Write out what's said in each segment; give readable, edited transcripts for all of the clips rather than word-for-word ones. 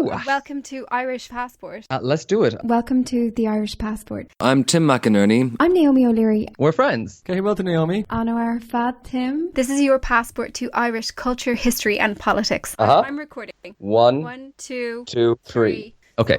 Welcome to Irish Passport. Let's do it. Welcome to the Irish Passport. I'm Tim McInerney. I'm Naomi O'Leary. We're friends. Okay, well to Naomi. Anwar Fad Tim. This is your passport to Irish culture, history and politics. I'm recording. One, two, three. Okay.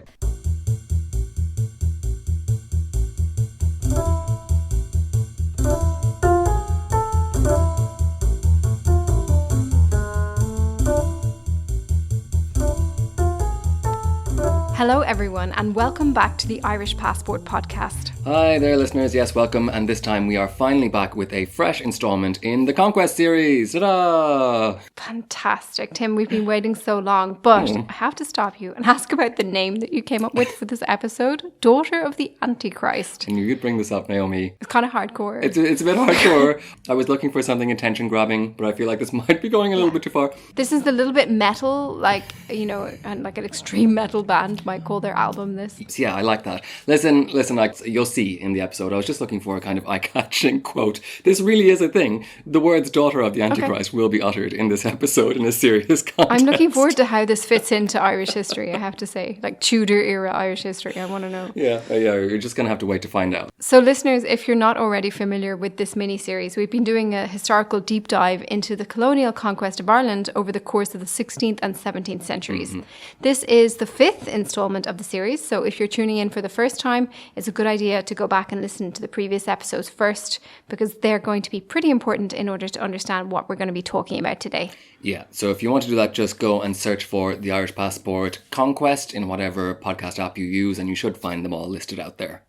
Hello everyone and welcome back to the Irish Passport podcast. Hi there listeners, yes welcome, and this time we are finally back with a fresh instalment in the Conquest series. Ta-da! Fantastic, Tim, we've been waiting so long, but I have to stop you and ask about the name that you came up with for this episode, Daughter of the Antichrist. I knew you'd bring this up, Naomi. It's kind of hardcore. It's a bit hardcore. I was looking for something attention grabbing, but I feel like this might be going a little bit too far. This is a little bit metal, like, you know, and like an extreme metal band might call their album this. Yeah, I like that. Listen, like, you'll see in the episode, I was just looking for a kind of eye-catching quote. This really is a thing. The words Daughter of the Antichrist will be uttered in this episode in a serious context. I'm looking forward to how this fits into Irish history, I have to say. Like Tudor era Irish history, I want to know. Yeah, you're just going to have to wait to find out. So listeners, if you're not already familiar with this mini-series, we've been doing a historical deep dive into the colonial conquest of Ireland over the course of the 16th and 17th centuries. This is the fifth installment of the series, so if you're tuning in for the first time, it's a good idea to go back and listen to the previous episodes first, because they're going to be pretty important in order to understand what we're going to be talking about today. Yeah, so if you want to do that, just go and search for the Irish Passport Conquest in whatever podcast app you use, and you should find them all listed out there.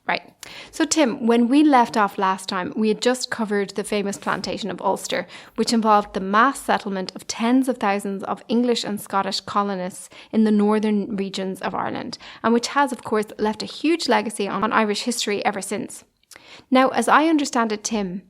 Right. So Tim, when we left off last time, we had just covered the famous plantation of Ulster, which involved the mass settlement of tens of thousands of English and Scottish colonists in the northern regions of Ireland, and which has, of course, left a huge legacy on Irish history ever since. Now, as I understand it, Tim,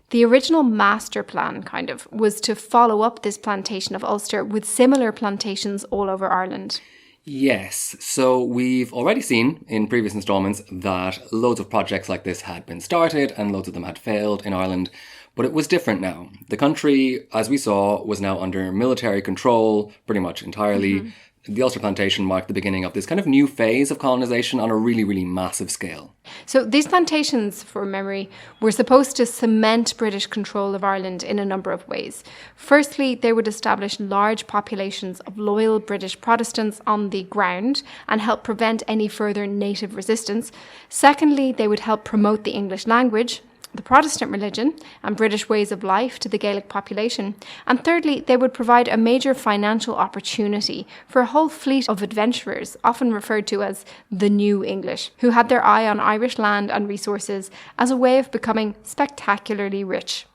the original master plan, was to follow up this plantation of Ulster with similar plantations all over Ireland. Yes, so we've already seen in previous installments that loads of projects like this had been started and loads of them had failed in Ireland, but it was different now. The country, as we saw, was now under military control pretty much entirely. The Ulster plantation marked the beginning of this kind of new phase of colonisation on a really, really massive scale. So these plantations, for memory, were supposed to cement British control of Ireland in a number of ways. Firstly, they would establish large populations of loyal British Protestants on the ground and help prevent any further native resistance. Secondly, they would help promote the English language, the Protestant religion and British ways of life to the Gaelic population. And thirdly, they would provide a major financial opportunity for a whole fleet of adventurers, often referred to as the New English, who had their eye on Irish land and resources as a way of becoming spectacularly rich.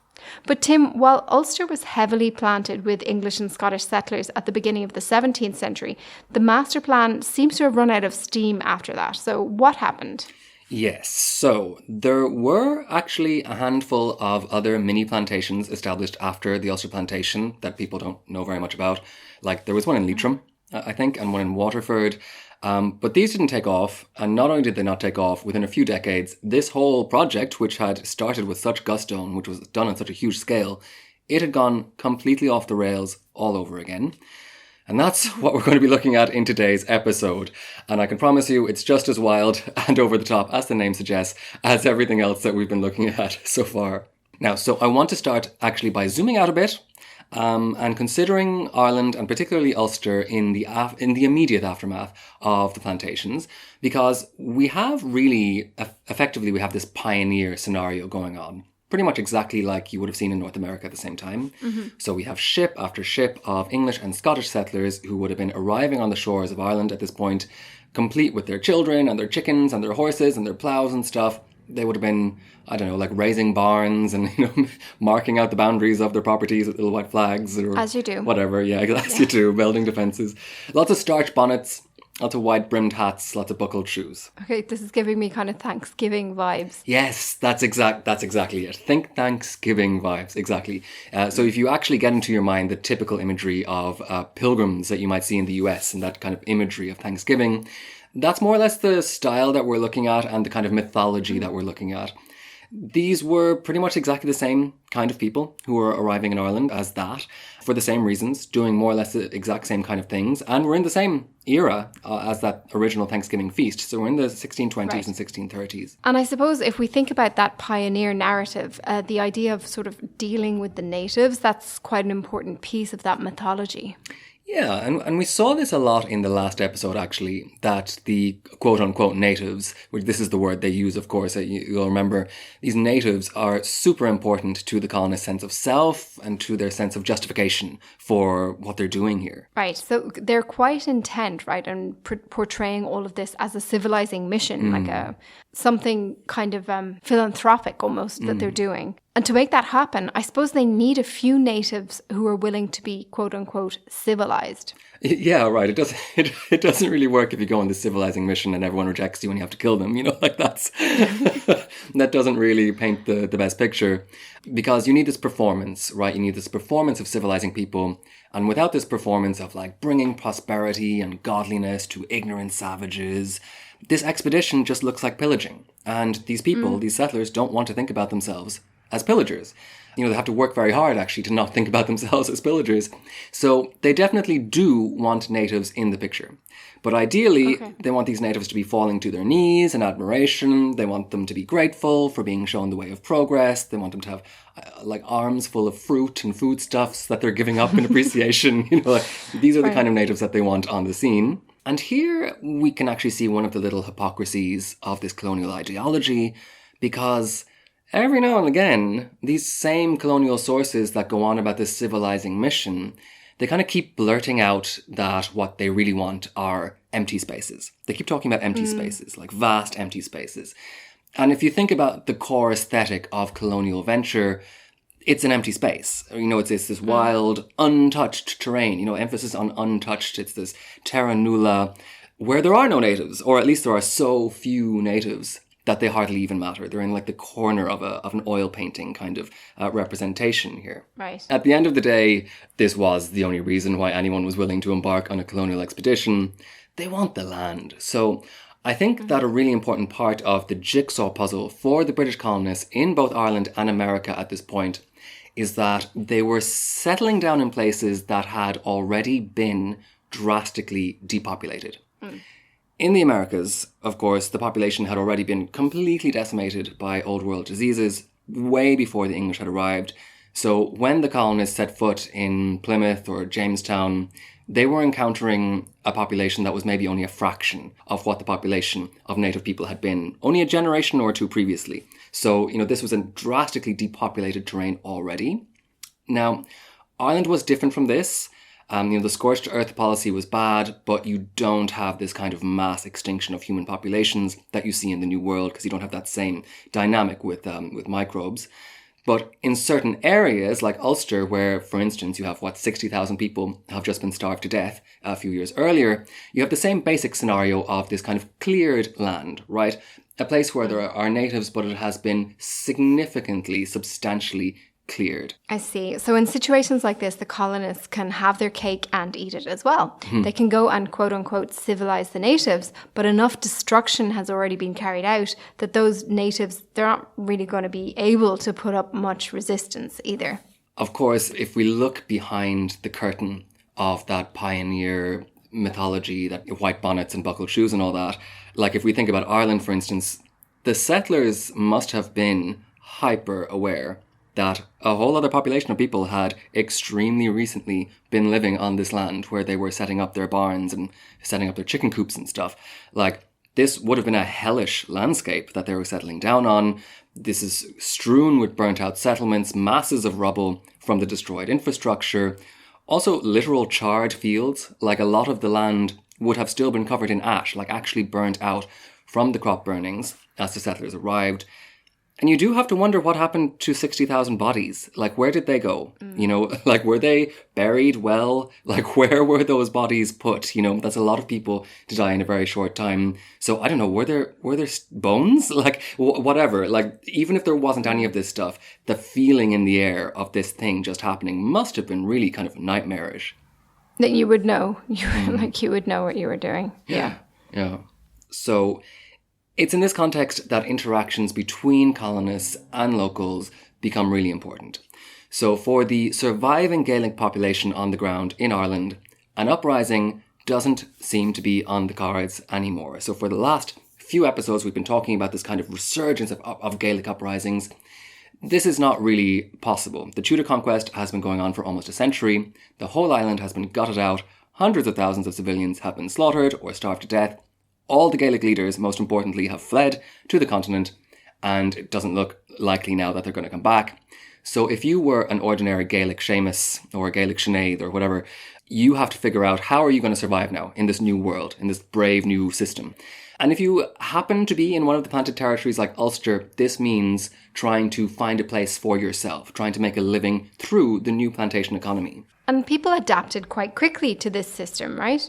But Tim, while Ulster was heavily planted with English and Scottish settlers at the beginning of the 17th century, the master plan seems to have run out of steam after that. So what happened? Yes, so there were actually a handful of other mini plantations established after the Ulster plantation that people don't know very much about. Like there was one in Leitrim, I think, and one in Waterford. But these didn't take off, and not only did they not take off, within a few decades, this whole project, which had started with such gusto and which was done on such a huge scale, it had gone completely off the rails all over again. And that's what we're going to be looking at in today's episode. And I can promise you it's just as wild and over the top, as the name suggests, as everything else that we've been looking at so far. Now, so I want to start actually by zooming out a bit and considering Ireland and particularly Ulster in the immediate aftermath of the plantations, because we have really, effectively, we have this pioneer scenario going on. Pretty much exactly like you would have seen in North America at the same time. So we have ship after ship of English and Scottish settlers who would have been arriving on the shores of Ireland at this point, complete with their children and their chickens and their horses and their ploughs and stuff. They would have been, I don't know, like raising barns and, you know, marking out the boundaries of their properties with little white flags. Or as you do. Whatever, yeah, as you do, building defences. Lots of starch bonnets. Lots of wide-brimmed hats, lots of buckled shoes. Okay, this is giving me kind of Thanksgiving vibes. Yes, that's exactly it. Think Thanksgiving vibes, exactly. So if you actually get into your mind the typical imagery of pilgrims that you might see in the US and that kind of imagery of Thanksgiving, that's more or less the style that we're looking at and the kind of mythology that we're looking at. These were pretty much exactly the same kind of people who were arriving in Ireland as that, for the same reasons, doing more or less the exact same kind of things, and we're in the same era as that original Thanksgiving feast. So we're in the 1620s and 1630s. And I suppose if we think about that pioneer narrative, the idea of sort of dealing with the natives, that's quite an important piece of that mythology. Yeah, and we saw this a lot in the last episode, actually, that the quote-unquote natives, which this is the word they use, of course, you'll remember, these natives are super important to the colonists' sense of self and to their sense of justification for what they're doing here. Right, so they're quite intent, right, on portraying all of this as a civilizing mission, like something kind of philanthropic almost that they're doing. And to make that happen, I suppose they need a few natives who are willing to be, quote unquote, civilized. Yeah, right. It doesn't really work if you go on this civilizing mission and everyone rejects you and you have to kill them. Like that doesn't really paint the best picture, because you need this performance, right? You need this performance of civilizing people. And without this performance of like bringing prosperity and godliness to ignorant savages, this expedition just looks like pillaging. And these people, these settlers, don't want to think about themselves as pillagers. They have to work very hard, actually, to not think about themselves as pillagers. So they definitely do want natives in the picture. But ideally, they want these natives to be falling to their knees in admiration. They want them to be grateful for being shown the way of progress. They want them to have like arms full of fruit and foodstuffs that they're giving up in appreciation. These are the kind of natives that they want on the scene. And here we can actually see one of the little hypocrisies of this colonial ideology, because every now and again, these same colonial sources that go on about this civilizing mission, they kind of keep blurting out that what they really want are empty spaces. They keep talking about empty spaces, like vast empty spaces. And if you think about the core aesthetic of colonial venture, it's an empty space. It's this wild, untouched terrain, emphasis on untouched. It's this terra nulla where there are no natives, or at least there are so few natives that they hardly even matter. They're in like the corner of an oil painting kind of representation here. Right. At the end of the day, this was the only reason why anyone was willing to embark on a colonial expedition. They want the land. So I think that a really important part of the jigsaw puzzle for the British colonists in both Ireland and America at this point is that they were settling down in places that had already been drastically depopulated. In the Americas, of course, the population had already been completely decimated by Old World diseases way before the English had arrived. So when the colonists set foot in Plymouth or Jamestown, they were encountering a population that was maybe only a fraction of what the population of native people had been only a generation or two previously. So, this was a drastically depopulated terrain already. Now, Ireland was different from this. The scorched earth policy was bad, but you don't have this kind of mass extinction of human populations that you see in the New World, because you don't have that same dynamic with microbes. But in certain areas, like Ulster, where, for instance, you have, 60,000 people have just been starved to death a few years earlier, you have the same basic scenario of this kind of cleared land, right? A place where there are natives, but it has been significantly, substantially cleared. I see. So in situations like this, the colonists can have their cake and eat it as well. They can go and quote unquote civilize the natives, but enough destruction has already been carried out that those natives, they're not really going to be able to put up much resistance either. Of course, if we look behind the curtain of that pioneer mythology, that white bonnets and buckled shoes and all that, like if we think about Ireland, for instance, the settlers must have been hyper aware that a whole other population of people had extremely recently been living on this land where they were setting up their barns and setting up their chicken coops and stuff. Like, this would have been a hellish landscape that they were settling down on. This is strewn with burnt out settlements, masses of rubble from the destroyed infrastructure, also literal charred fields. Like, a lot of the land would have still been covered in ash, like actually burnt out from the crop burnings as the settlers arrived. And you do have to wonder what happened to 60,000 bodies. Like, where did they go? Like, were they buried well? Like, where were those bodies put? That's a lot of people to die in a very short time. So, I don't know, were there bones? Like, whatever. Like, even if there wasn't any of this stuff, the feeling in the air of this thing just happening must have been really kind of nightmarish. That you would know. You would know what you were doing. Yeah. Yeah. So, It's in this context that interactions between colonists and locals become really important. So for the surviving Gaelic population on the ground in Ireland, an uprising doesn't seem to be on the cards anymore. So for the last few episodes, we've been talking about this kind of resurgence of Gaelic uprisings. This is not really possible. The Tudor conquest has been going on for almost a century. The whole island has been gutted out. Hundreds of thousands of civilians have been slaughtered or starved to death. All the Gaelic leaders, most importantly, have fled to the continent, and it doesn't look likely now that they're going to come back. So if you were an ordinary Gaelic Seamus or a Gaelic Sinead or whatever, you have to figure out how are you going to survive now in this new world, in this brave new system. And if you happen to be in one of the planted territories like Ulster, this means trying to find a place for yourself, trying to make a living through the new plantation economy. And people adapted quite quickly to this system, right?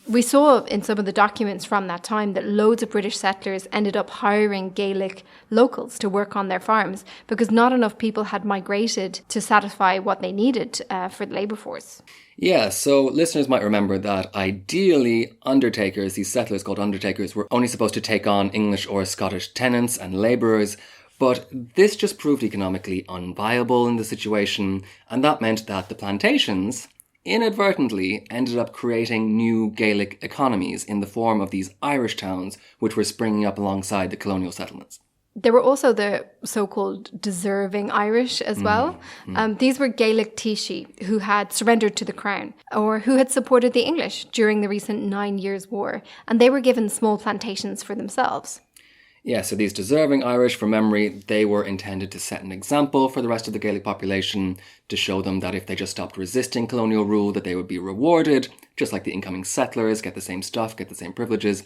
We saw in some of the documents from that time that loads of British settlers ended up hiring Gaelic locals to work on their farms because not enough people had migrated to satisfy what they needed for the labour force. Yeah, so listeners might remember that ideally undertakers, these settlers called undertakers, were only supposed to take on English or Scottish tenants and labourers, but this just proved economically unviable in the situation, and that meant that the plantations inadvertently ended up creating new Gaelic economies in the form of these Irish towns, which were springing up alongside the colonial settlements. There were also the so-called deserving Irish as well. These were Gaelic Taoiseach who had surrendered to the crown or who had supported the English during the recent 9 Years' War, and they were given small plantations for themselves. Yeah, so these deserving Irish, from memory, they were intended to set an example for the rest of the Gaelic population, to show them that if they just stopped resisting colonial rule, that they would be rewarded, just like the incoming settlers, get the same stuff, get the same privileges.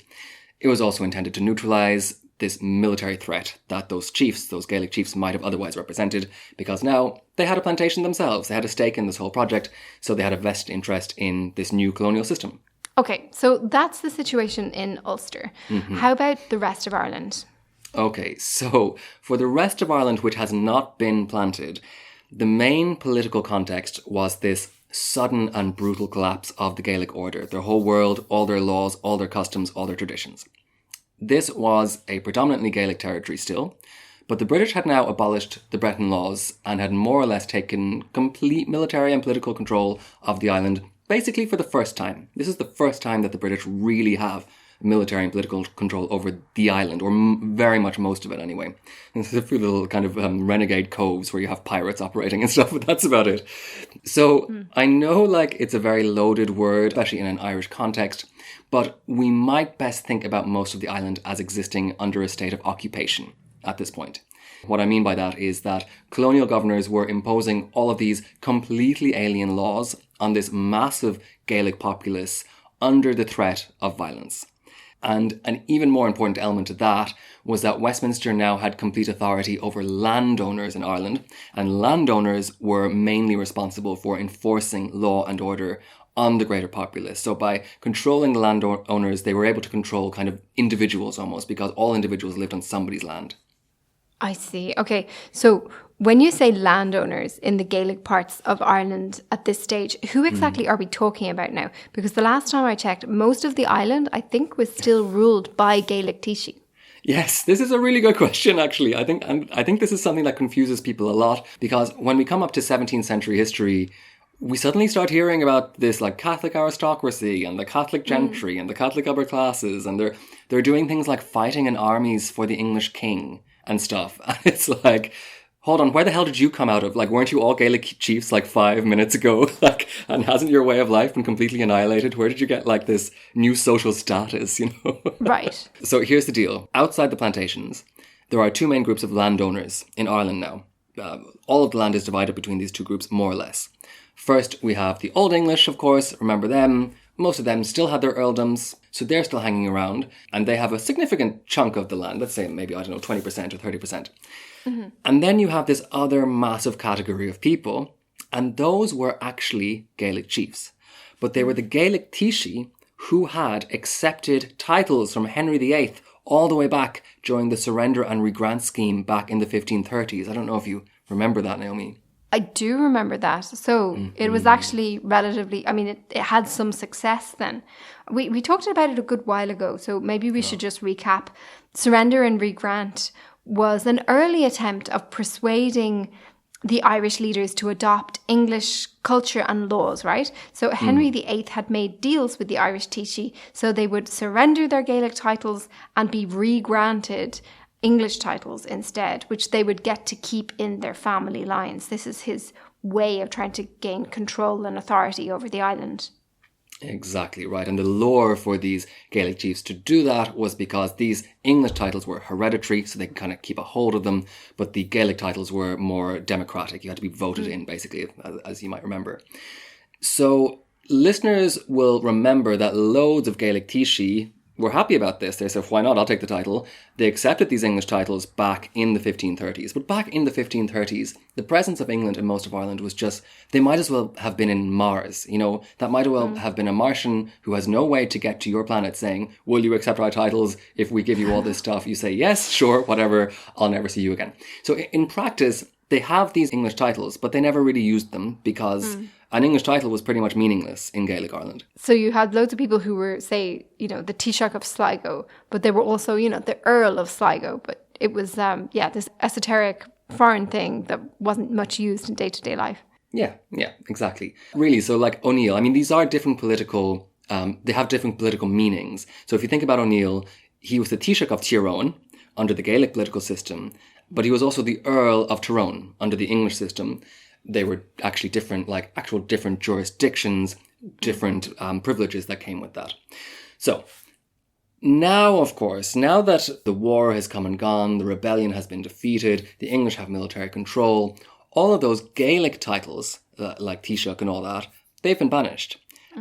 It was also intended to neutralise this military threat that those chiefs, those Gaelic chiefs, might have otherwise represented, because now they had a plantation themselves, they had a stake in this whole project, so they had a vested interest in this new colonial system. Okay, so that's the situation in Ulster. How about the rest of Ireland? Okay, so for the rest of Ireland, which has not been planted, the main political context was this sudden and brutal collapse of the Gaelic order, their whole world, all their laws, all their customs, all their traditions. This was a predominantly Gaelic territory still, but the British had now abolished the Breton laws and had more or less taken complete military and political control of the island, basically for the first time. This is the first time that the British really have military and political control over the island, or very much most of it anyway. There's a few little kind of renegade coves where you have pirates operating and stuff, but that's about it. So I know it's a very loaded word, especially in an Irish context, but we might best think about most of the island as existing under a state of occupation at this point. What I mean by that is that colonial governors were imposing all of these completely alien laws on this massive Gaelic populace under the threat of violence. And an even more important element to that was that Westminster now had complete authority over landowners in Ireland, and landowners were mainly responsible for enforcing law and order on the greater populace. So by controlling the landowners, they were able to control kind of individuals almost, because all individuals lived on somebody's land. I see. Okay, so when you say landowners in the Gaelic parts of Ireland at this stage, who exactly are we talking about now? Because the last time I checked, most of the island, I think, was still ruled by Gaelic Taoiseach. Yes, this is a really good question, actually. I think this is something that confuses people a lot, because when we come up to 17th century history, we suddenly start hearing about this Catholic aristocracy and the Catholic gentry and the Catholic upper classes, and they're doing things like fighting in armies for the English king and stuff. And it's hold on, where the hell did you come out of? Weren't you all Gaelic chiefs 5 minutes ago? And hasn't your way of life been completely annihilated? Where did you get this new social status, Right. So here's the deal. Outside the plantations, there are two main groups of landowners in Ireland now. All of the land is divided between these two groups, more or less. First, we have the Old English, of course. Remember them. Most of them still had their earldoms, so they're still hanging around, and they have a significant chunk of the land, let's say maybe, 20% or 30%. And then you have this other massive category of people, and those were actually Gaelic chiefs. But they were the Gaelic Taoiseach who had accepted titles from Henry VIII all the way back during the surrender and regrant scheme back in the 1530s. I don't know if you remember that, Naomi. I do remember that. So it was actually relatively, I mean, it had some success then. We talked about it a good while ago, so maybe we should just recap. Surrender and Regrant was an early attempt of persuading the Irish leaders to adopt English culture and laws, right? So Henry VIII had made deals with the Irish Taoiseach, so they would surrender their Gaelic titles and be re-granted English titles instead, which they would get to keep in their family lines. This is his way of trying to gain control and authority over the island. Exactly right. And the lure for these Gaelic chiefs to do that was because these English titles were hereditary, so they could kind of keep a hold of them, but the Gaelic titles were more democratic. You had to be voted in, basically, as you might remember. So listeners will remember that loads of Gaelic Taoiseach were happy about this. They said, why not? I'll take the title. They accepted these English titles back in the 1530s. But back in the 1530s, the presence of England in most of Ireland was just, they might as well have been in Mars. You know, that might as well have been a Martian who has no way to get to your planet saying, will you accept our titles if we give you all this stuff? You say, yes, sure, whatever, I'll never see you again. So in practice, they have these English titles, but they never really used them because an English title was pretty much meaningless in Gaelic Ireland. So you had loads of people who were, say, you know, the Taoiseach of Sligo, but they were also, you know, the Earl of Sligo. But it was, this esoteric foreign thing that wasn't much used in day-to-day life. Yeah, exactly. Really, so like O'Neill, I mean, these are different political, they have different political meanings. So if you think about O'Neill, he was the Taoiseach of Tyrone under the Gaelic political system, but he was also the Earl of Tyrone under the English system. They were actually different, like actual different jurisdictions, different privileges that came with that. So now, of course, now that the war has come and gone, the rebellion has been defeated, the English have military control, all of those Gaelic titles, like Taoiseach and all that, they've been banished.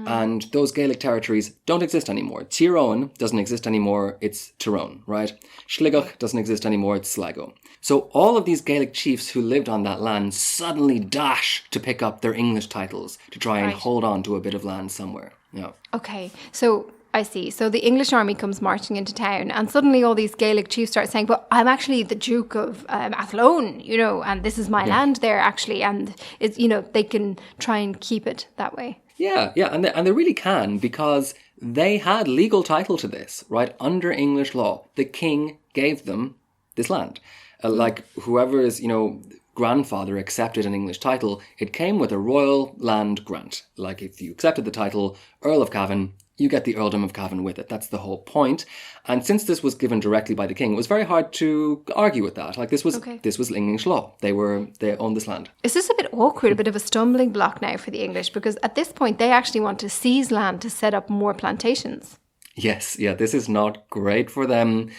And those Gaelic territories don't exist anymore. Tyrone doesn't exist anymore, it's Tyrone, right? Sligo doesn't exist anymore, it's Sligo. So all of these Gaelic chiefs who lived on that land suddenly dash to pick up their English titles to try and hold on to a bit of land somewhere. Yeah. Okay, so I see. So the English army comes marching into town and suddenly all these Gaelic chiefs start saying, but I'm actually the Duke of Athlone, you know, and this is my land there actually. And, it's, you know, they can try and keep it that way. Yeah, and they really can because they had legal title to this, right? Under English law, the king gave them this land. Like whoever's, you know, grandfather accepted an English title, it came with a royal land grant. Like if you accepted the title Earl of Cavan, you get the earldom of Cavan with it. That's the whole point. And since this was given directly by the king, it was very hard to argue with that. Like this was English law. They owned this land. Is this a bit awkward, a bit of a stumbling block now for the English? Because at this point, they actually want to seize land to set up more plantations. Yes, this is not great for them.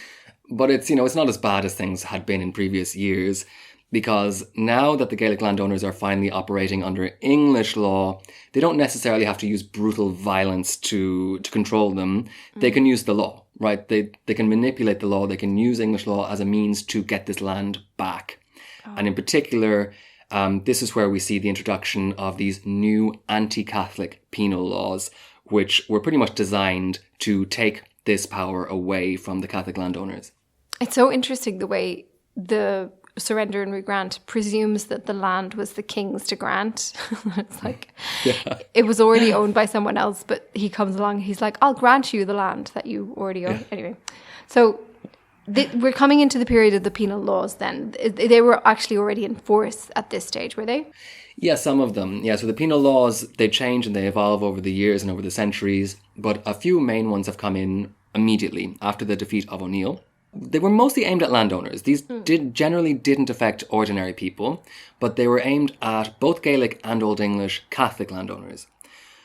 But it's, you know, it's not as bad as things had been in previous years. Because now that the Gaelic landowners are finally operating under English law, they don't necessarily have to use brutal violence to control them. They can use the law, right? They can manipulate the law. They can use English law as a means to get this land back. And in particular, this is where we see the introduction of these new anti-Catholic penal laws, which were pretty much designed to take this power away from the Catholic landowners. It's so interesting the way the surrender and regrant presumes that the land was the king's to grant. It's like it was already owned by someone else, but he comes along, he's like, I'll grant you the land that you already own. Anyway, so we're coming into the period of the penal laws then. They were actually already in force at this stage, were they? Yeah, some of them. Yeah, so the penal laws, they change and they evolve over the years and over the centuries, but a few main ones have come in immediately after the defeat of O'Neill. They were mostly aimed at landowners. These generally didn't affect ordinary people, but they were aimed at both Gaelic and Old English Catholic landowners.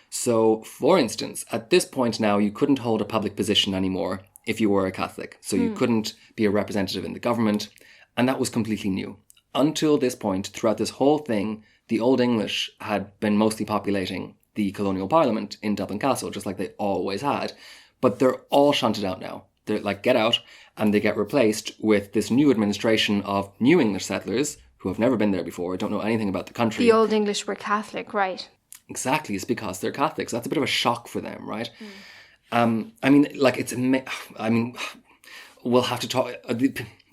So, for instance, at this point now, you couldn't hold a public position anymore if you were a Catholic. So you couldn't be a representative in the government, and that was completely new. Until this point, throughout this whole thing, the Old English had been mostly populating the colonial parliament in Dublin Castle, just like they always had. But they're all shunted out now. They're like, get out, and they get replaced with this new administration of new English settlers who have never been there before, don't know anything about the country. The Old English were Catholic, right? Exactly, it's because they're Catholics. That's a bit of a shock for them, right? I mean, like, we'll have to talk.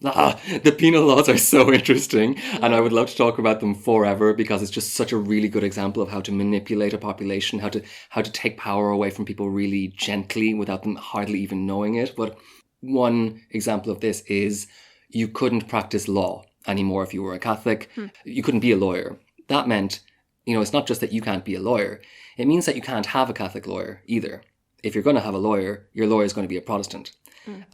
The penal laws are so interesting, and I would love to talk about them forever because it's just such a really good example of how to manipulate a population, how to take power away from people really gently without them hardly even knowing it. But one example of this is you couldn't practice law anymore if you were a Catholic. You couldn't be a lawyer. That meant, it's not just that you can't be a lawyer. It means that you can't have a Catholic lawyer either. If you're going to have a lawyer, your lawyer is going to be a Protestant.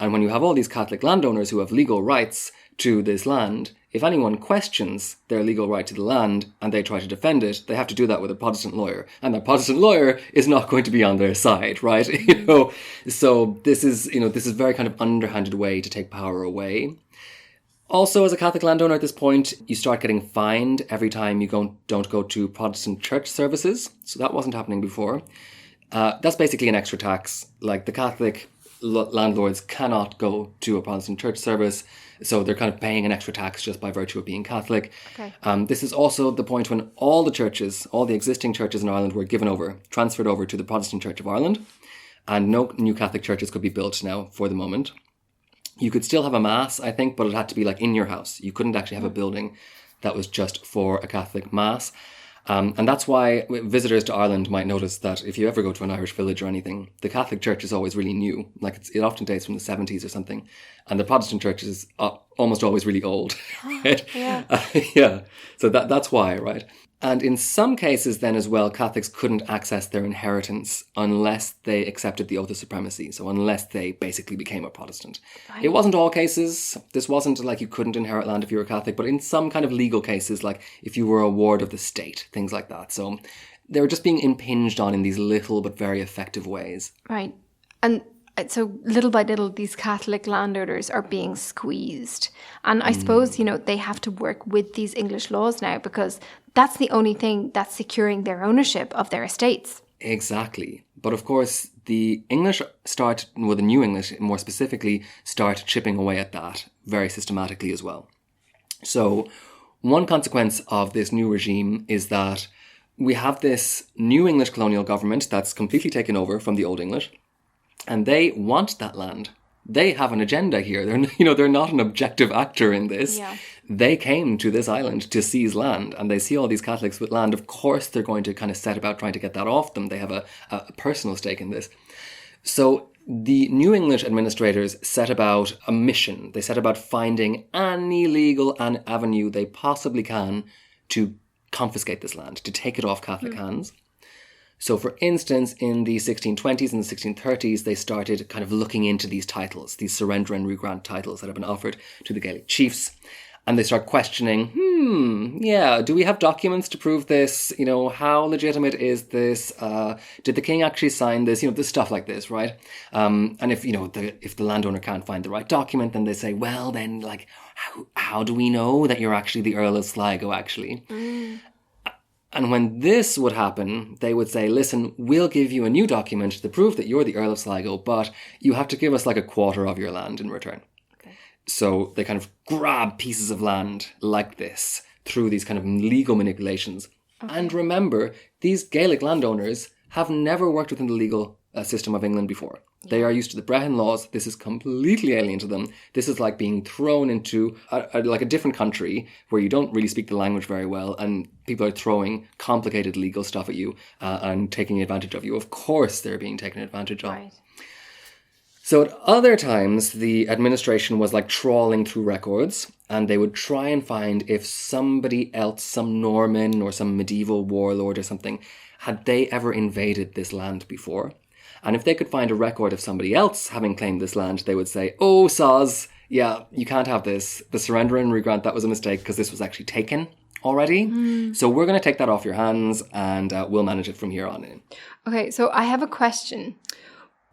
And when you have all these Catholic landowners who have legal rights to this land, if anyone questions their legal right to the land and they try to defend it, they have to do that with a Protestant lawyer. And the Protestant lawyer is not going to be on their side, right? So this is a very kind of underhanded way to take power away. Also, as a Catholic landowner at this point, you start getting fined every time you don't go to Protestant church services. So that wasn't happening before. That's basically an extra tax. Like the Catholic landlords cannot go to a Protestant church service, so they're kind of paying an extra tax just by virtue of being Catholic. Okay. This is also the point when all the existing churches in Ireland were transferred over to the Protestant Church of Ireland, and no new Catholic churches could be built now for the moment. You could still have a mass, I think, but it had to be like in your house. You couldn't actually have a building that was just for a Catholic mass. And that's why visitors to Ireland might notice that if you ever go to an Irish village or anything, the Catholic church is always really new. Like it often dates from the 70s or something. And the Protestant church is almost always really old. Right? Yeah. Yeah. So that's why, right? And in some cases then as well, Catholics couldn't access their inheritance unless they accepted the oath of supremacy. So unless they basically became a Protestant. Right. It wasn't all cases. This wasn't like you couldn't inherit land if you were Catholic, but in some kind of legal cases, like if you were a ward of the state, things like that. So they were just being impinged on in these little but very effective ways. Right. And so little by little, these Catholic landowners are being squeezed. And I suppose, they have to work with these English laws now because that's the only thing that's securing their ownership of their estates. Exactly. But of course, the English the New English more specifically, start chipping away at that very systematically as well. So one consequence of this new regime is that we have this new English colonial government that's completely taken over from the Old English. And they want that land. They have an agenda here. They're not an objective actor in this. Yeah. They came to this island to seize land, and they see all these Catholics with land. Of course, they're going to kind of set about trying to get that off them. They have a personal stake in this. So the New English administrators set about a mission. They set about finding any legal avenue they possibly can to confiscate this land, to take it off Catholic hands. So, for instance, in the 1620s and the 1630s, they started kind of looking into these titles, these surrender and regrant titles that have been offered to the Gaelic chiefs. And they start questioning, do we have documents to prove this? How legitimate is this? Did the king actually sign this? This stuff like this, right? And if the landowner can't find the right document, then they say, well, then, like, how do we know that you're actually the Earl of Sligo, actually? And when this would happen, they would say, listen, we'll give you a new document to prove that you're the Earl of Sligo, but you have to give us like a quarter of your land in return. Okay. So they kind of grab pieces of land like this through these kind of legal manipulations. Okay. And remember, these Gaelic landowners have never worked within the legal system of England before. They are used to the Brehon laws. This is completely alien to them. This is like being thrown into a different country where you don't really speak the language very well, and people are throwing complicated legal stuff at you and taking advantage of you. Of course they're being taken advantage of. Right. So at other times, the administration was like trawling through records, and they would try and find if somebody else, some Norman or some medieval warlord or something, had they ever invaded this land before. And if they could find a record of somebody else having claimed this land, they would say, oh, soz, yeah, you can't have this. The surrender and regrant, that was a mistake because this was actually taken already. So we're going to take that off your hands and we'll manage it from here on in. Okay, so I have a question.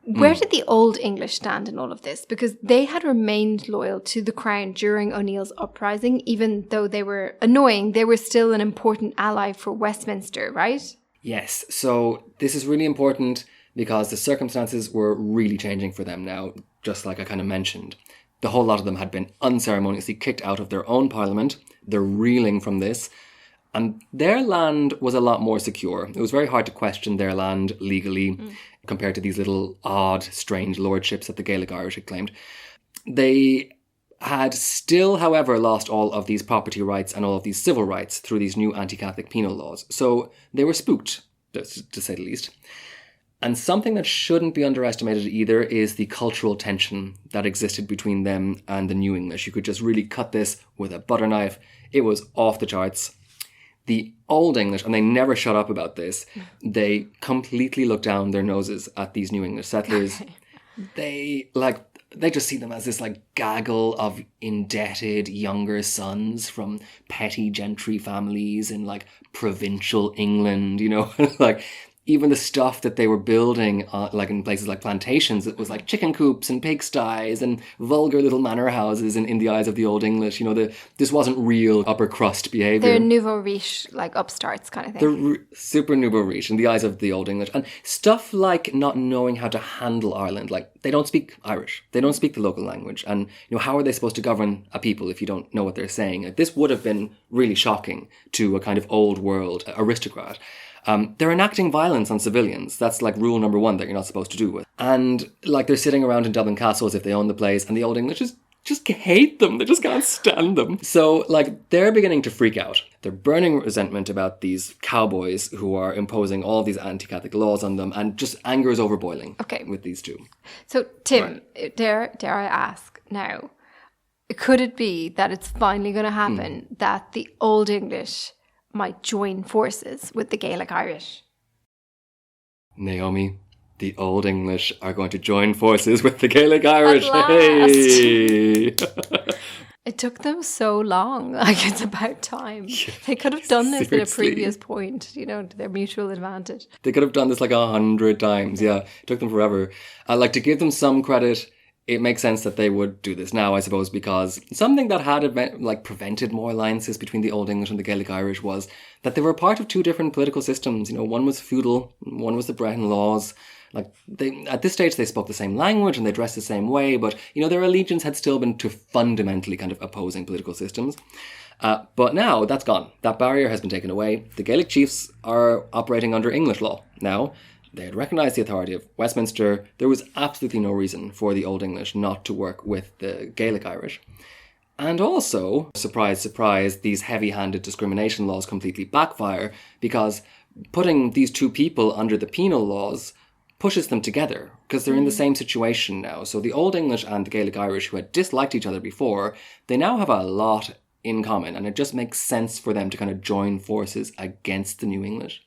Where did the Old English stand in all of this? Because they had remained loyal to the crown during O'Neill's uprising, even though they were annoying, they were still an important ally for Westminster, right? Yes, so this is really important because the circumstances were really changing for them now, just like I kind of mentioned. The whole lot of them had been unceremoniously kicked out of their own parliament. They're reeling from this. And their land was a lot more secure. It was very hard to question their land legally compared to these little odd, strange lordships that the Gaelic Irish had claimed. They had still, however, lost all of these property rights and all of these civil rights through these new anti-Catholic penal laws. So they were spooked, to say the least. And something that shouldn't be underestimated either is the cultural tension that existed between them and the New English. You could just really cut this with a butter knife. It was off the charts. The Old English, and they never shut up about this, they completely look down their noses at these New English settlers. They just see them as this gaggle of indebted younger sons from petty gentry families in provincial England, even the stuff that they were building, in places like plantations, it was chicken coops and pigsties and vulgar little manor houses in the eyes of the Old English. This wasn't real upper crust behaviour. They're nouveau riche, upstarts kind of thing. They're super nouveau riche in the eyes of the Old English. And stuff like not knowing how to handle Ireland, they don't speak Irish. They don't speak the local language. And, how are they supposed to govern a people if you don't know what they're saying? This would have been really shocking to a kind of old world aristocrat. They're enacting violence on civilians. That's rule number one that you're not supposed to do with. And they're sitting around in Dublin Castle as if they own the place, and the Old English just hate them. They just can't stand them. So they're beginning to freak out. They're burning resentment about these cowboys who are imposing all these anti-Catholic laws on them, and just anger is overboiling with these two. So Tim, dare I ask now, could it be that it's finally going to happen that the Old English might join forces with the Gaelic Irish? Naomi, the Old English are going to join forces with the Gaelic Irish. At last. Hey! It took them so long. It's about time. They could have done this Seriously. at a previous point, to their mutual advantage. They could have done this 100 times. Yeah, it took them forever. To give them some credit, it makes sense that they would do this now, I suppose, because something that had prevented more alliances between the Old English and the Gaelic Irish was that they were part of two different political systems. One was feudal, one was the Brehon laws. At this stage, they spoke the same language and they dressed the same way, but, their allegiance had still been to fundamentally kind of opposing political systems. But now that's gone. That barrier has been taken away. The Gaelic chiefs are operating under English law now. They had recognised the authority of Westminster. There was absolutely no reason for the Old English not to work with the Gaelic Irish. And also, surprise, surprise, these heavy-handed discrimination laws completely backfire because putting these two people under the penal laws pushes them together because they're in the same situation now. So the Old English and the Gaelic Irish, who had disliked each other before, they now have a lot in common, and it just makes sense for them to kind of join forces against the New English.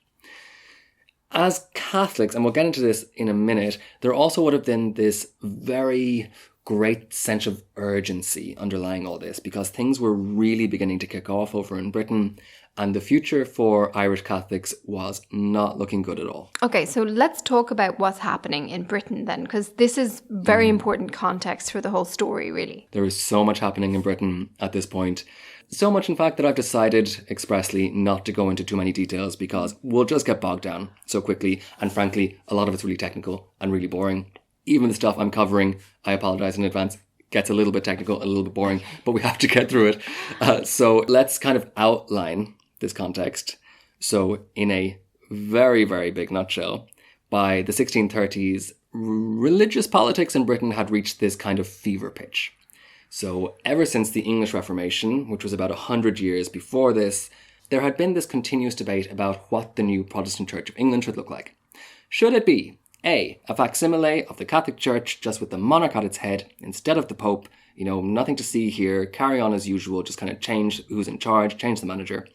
As Catholics, and we'll get into this in a minute, there also would have been this very great sense of urgency underlying all this because things were really beginning to kick off over in Britain and the future for Irish Catholics was not looking good at all. Okay, so let's talk about what's happening in Britain then, because this is very important context for the whole story, really. There is so much happening in Britain at this point. So much, in fact, that I've decided expressly not to go into too many details because we'll just get bogged down so quickly. And frankly, a lot of it's really technical and really boring. Even the stuff I'm covering, I apologise in advance, gets a little bit technical, a little bit boring, but we have to get through it. So let's kind of outline this context. So in a very, very big nutshell, by the 1630s, religious politics in Britain had reached this kind of fever pitch. So ever since the English Reformation, which was about 100 years before this, there had been this continuous debate about what the new Protestant Church of England should look like. Should it be A, a facsimile of the Catholic Church just with the monarch at its head instead of the Pope, nothing to see here, carry on as usual, just kind of change who's in charge, change the manager?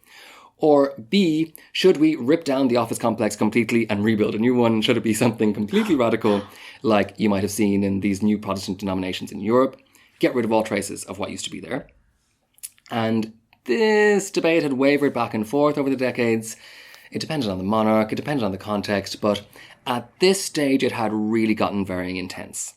Or B, should we rip down the office complex completely and rebuild a new one? Should it be something completely radical like you might have seen in these new Protestant denominations in Europe? Get rid of all traces of what used to be there. And this debate had wavered back and forth over the decades. It depended on the monarch, it depended on the context, but at this stage it had really gotten very intense.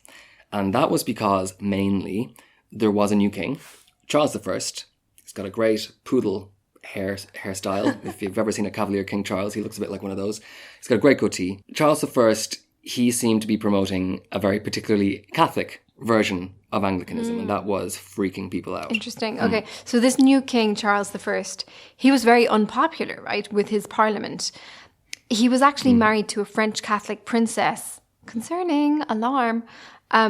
And that was because, mainly, there was a new king, Charles I. He's got a great poodle hairstyle. If you've ever seen a Cavalier King Charles, he looks a bit like one of those. He's got a great goatee. Charles I, he seemed to be promoting a very particularly Catholic version of Anglicanism, and that was freaking people out. Interesting. Okay, so this new king, Charles I, he was very unpopular, right, with his parliament. He was actually married to a French Catholic princess concerning alarm,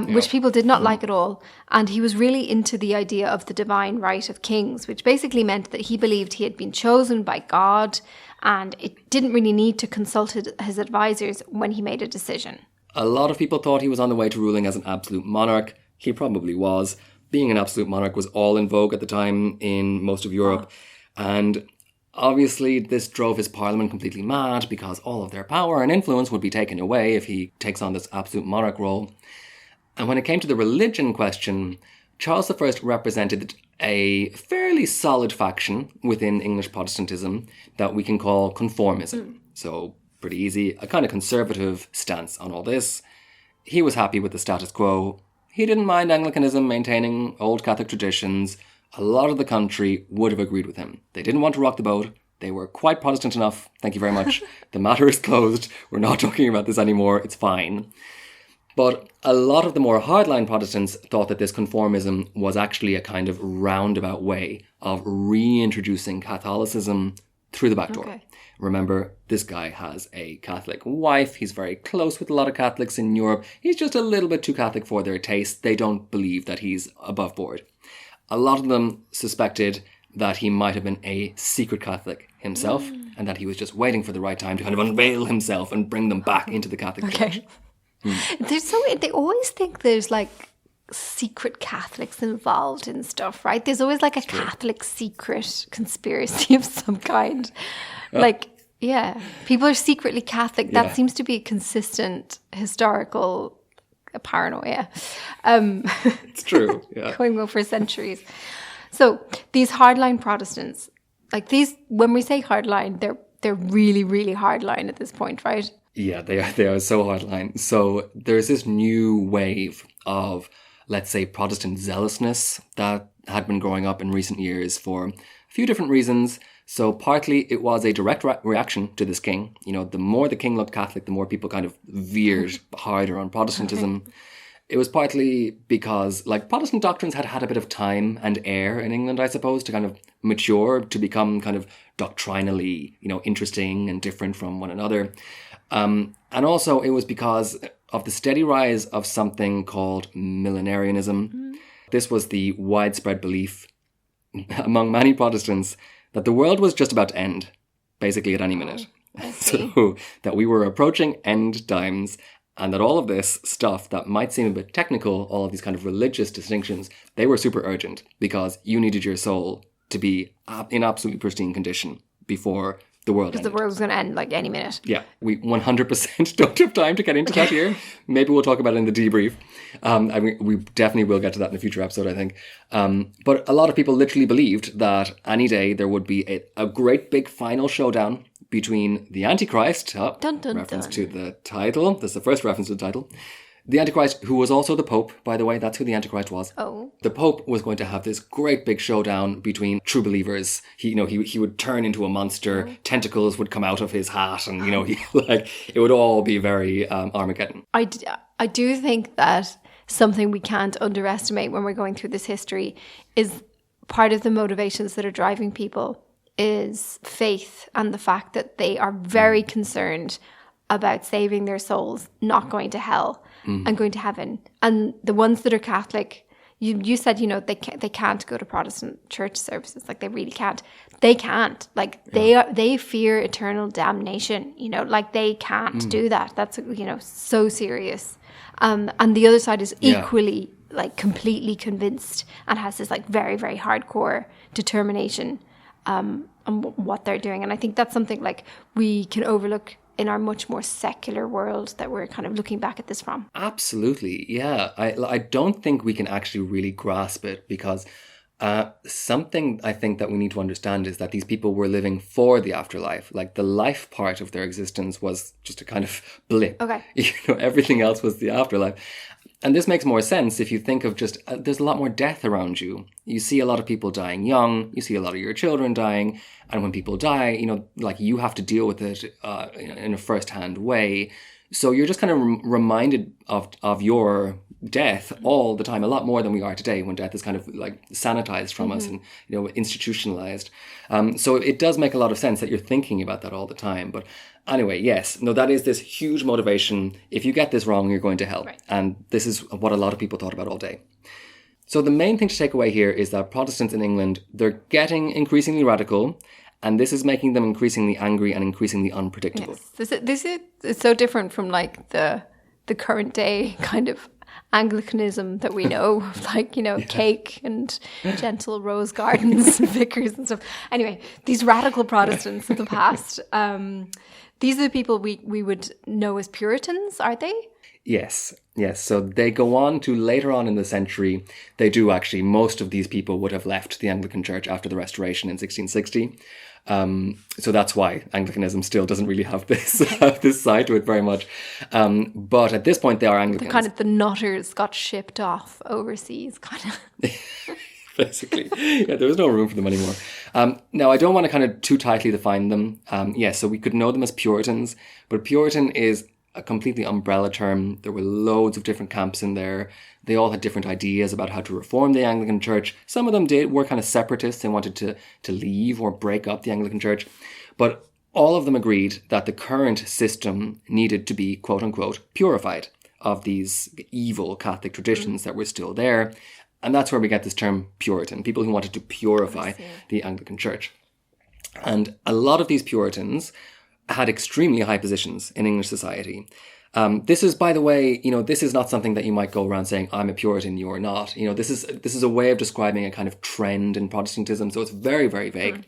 which people did not like at all. And he was really into the idea of the divine right of kings, which basically meant that he believed he had been chosen by God and it didn't really need to consult his advisors when he made a decision. A lot of people thought he was on the way to ruling as an absolute monarch. He probably was. Being an absolute monarch was all in vogue at the time in most of Europe. And obviously this drove his parliament completely mad because all of their power and influence would be taken away if he takes on this absolute monarch role. And when it came to the religion question, Charles I represented a fairly solid faction within English Protestantism that we can call conformism. So pretty easy, a kind of conservative stance on all this. He was happy with the status quo. He didn't mind Anglicanism maintaining old Catholic traditions. A lot of the country would have agreed with him. They didn't want to rock the boat. They were quite Protestant enough. Thank you very much. The matter is closed. We're not talking about this anymore. It's fine. But a lot of the more hardline Protestants thought that this conformism was actually a kind of roundabout way of reintroducing Catholicism through the back door. Okay. Remember, this guy has a Catholic wife. He's very close with a lot of Catholics in Europe. He's just a little bit too Catholic for their taste. They don't believe that he's above board. A lot of them suspected that he might have been a secret Catholic himself and that he was just waiting for the right time to kind of unveil himself and bring them back into the Catholic Church. They always think there's like secret Catholics involved in stuff, right? There's always like a Catholic secret conspiracy of some kind. People are secretly Catholic. That seems to be a consistent historical paranoia. It's true. Yeah. Going on for centuries. So these hardline Protestants, like these, when we say hardline, they're really, really hardline at this point, right? Yeah, they are so hardline. So there's this new wave of, let's say, Protestant zealousness that had been growing up in recent years for a few different reasons. So partly it was a direct reaction to this king. You know, the more the king looked Catholic, the more people kind of veered harder on Protestantism. Okay. It was partly because, like, Protestant doctrines had had a bit of time and air in England, I suppose, to kind of mature, to become kind of doctrinally, interesting and different from one another. And also it was because of the steady rise of something called millenarianism. This was the widespread belief among many Protestants that the world was just about to end, basically at any minute. So that we were approaching end times, and that all of this stuff that might seem a bit technical, all of these kind of religious distinctions, they were super urgent because you needed your soul to be in absolutely pristine condition before the world ended. Because the world was going to end like any minute. Yeah, we 100% don't have time to get into that here. Maybe we'll talk about it in the debrief. We definitely will get to that in a future episode, I think. But a lot of people literally believed that any day there would be a great big final showdown between the Antichrist, reference to the title. That's the first reference to the title. The Antichrist, who was also the Pope, by the way, that's who the Antichrist was. Oh. The Pope was going to have this great big showdown between true believers. He would turn into a monster, tentacles would come out of his hat, and it would all be very Armageddon. I do think that something we can't underestimate when we're going through this history is part of the motivations that are driving people is faith and the fact that they are very concerned about saving their souls, not going to hell and going to heaven. And the ones that are Catholic, you said, they can't go to Protestant church services. Like, they really can't. They can't. Like, they fear eternal damnation. They can't do that. That's, so serious. And the other side is equally, completely convinced and has this, very, very hardcore determination on what they're doing. And I think that's something, we can overlook in our much more secular world that we're kind of looking back at this from. Absolutely, yeah. I don't think we can actually really grasp it because something I think that we need to understand is that these people were living for the afterlife. Like, the life part of their existence was just a kind of blip. Okay. Everything else was the afterlife. And this makes more sense if you think of just, there's a lot more death around you. You see a lot of people dying young. You see a lot of your children dying. And when people die, you have to deal with it in a first-hand way. So you're just kind of reminded of your death all the time, a lot more than we are today, when death is kind of like sanitized from us and, you know, institutionalized. So it does make a lot of sense that you're thinking about that all the time. But anyway, yes, no, that is this huge motivation. If you get this wrong, you're going to hell. Right. And this is what a lot of people thought about all day. So the main thing to take away here is that Protestants in England, they're getting increasingly radical, and this is making them increasingly angry and increasingly unpredictable. Yes. This is it's so different from like the current day kind of Anglicanism that we know, like, you know, cake and gentle rose gardens and vicars and stuff. Anyway, these radical Protestants of the past, these are the people we would know as Puritans, are they? Yes. So they go on to later on in the century. They do actually. Most of these people would have left the Anglican Church after the Restoration in 1660. So that's why Anglicanism still doesn't really have this side to it very much. But at this point, they are Anglicans. The nutters got shipped off overseas, kind of. Basically. Yeah, there was no room for them anymore. Now, I don't want to kind of too tightly define them. So we could know them as Puritans, but Puritan is a completely umbrella term. There were loads of different camps in there. They all had different ideas about how to reform the Anglican Church. Some of them were kind of separatists. They wanted to leave or break up the Anglican Church. But all of them agreed that the current system needed to be, quote unquote, purified of these evil Catholic traditions that were still there. And that's where we get this term Puritan, people who wanted to purify the Anglican Church. And a lot of these Puritans had extremely high positions in English society. This is, by the way, you know, this is not something that you might go around saying, I'm a Puritan, you're not. You know, this is a way of describing a kind of trend in Protestantism. So it's very, very vague.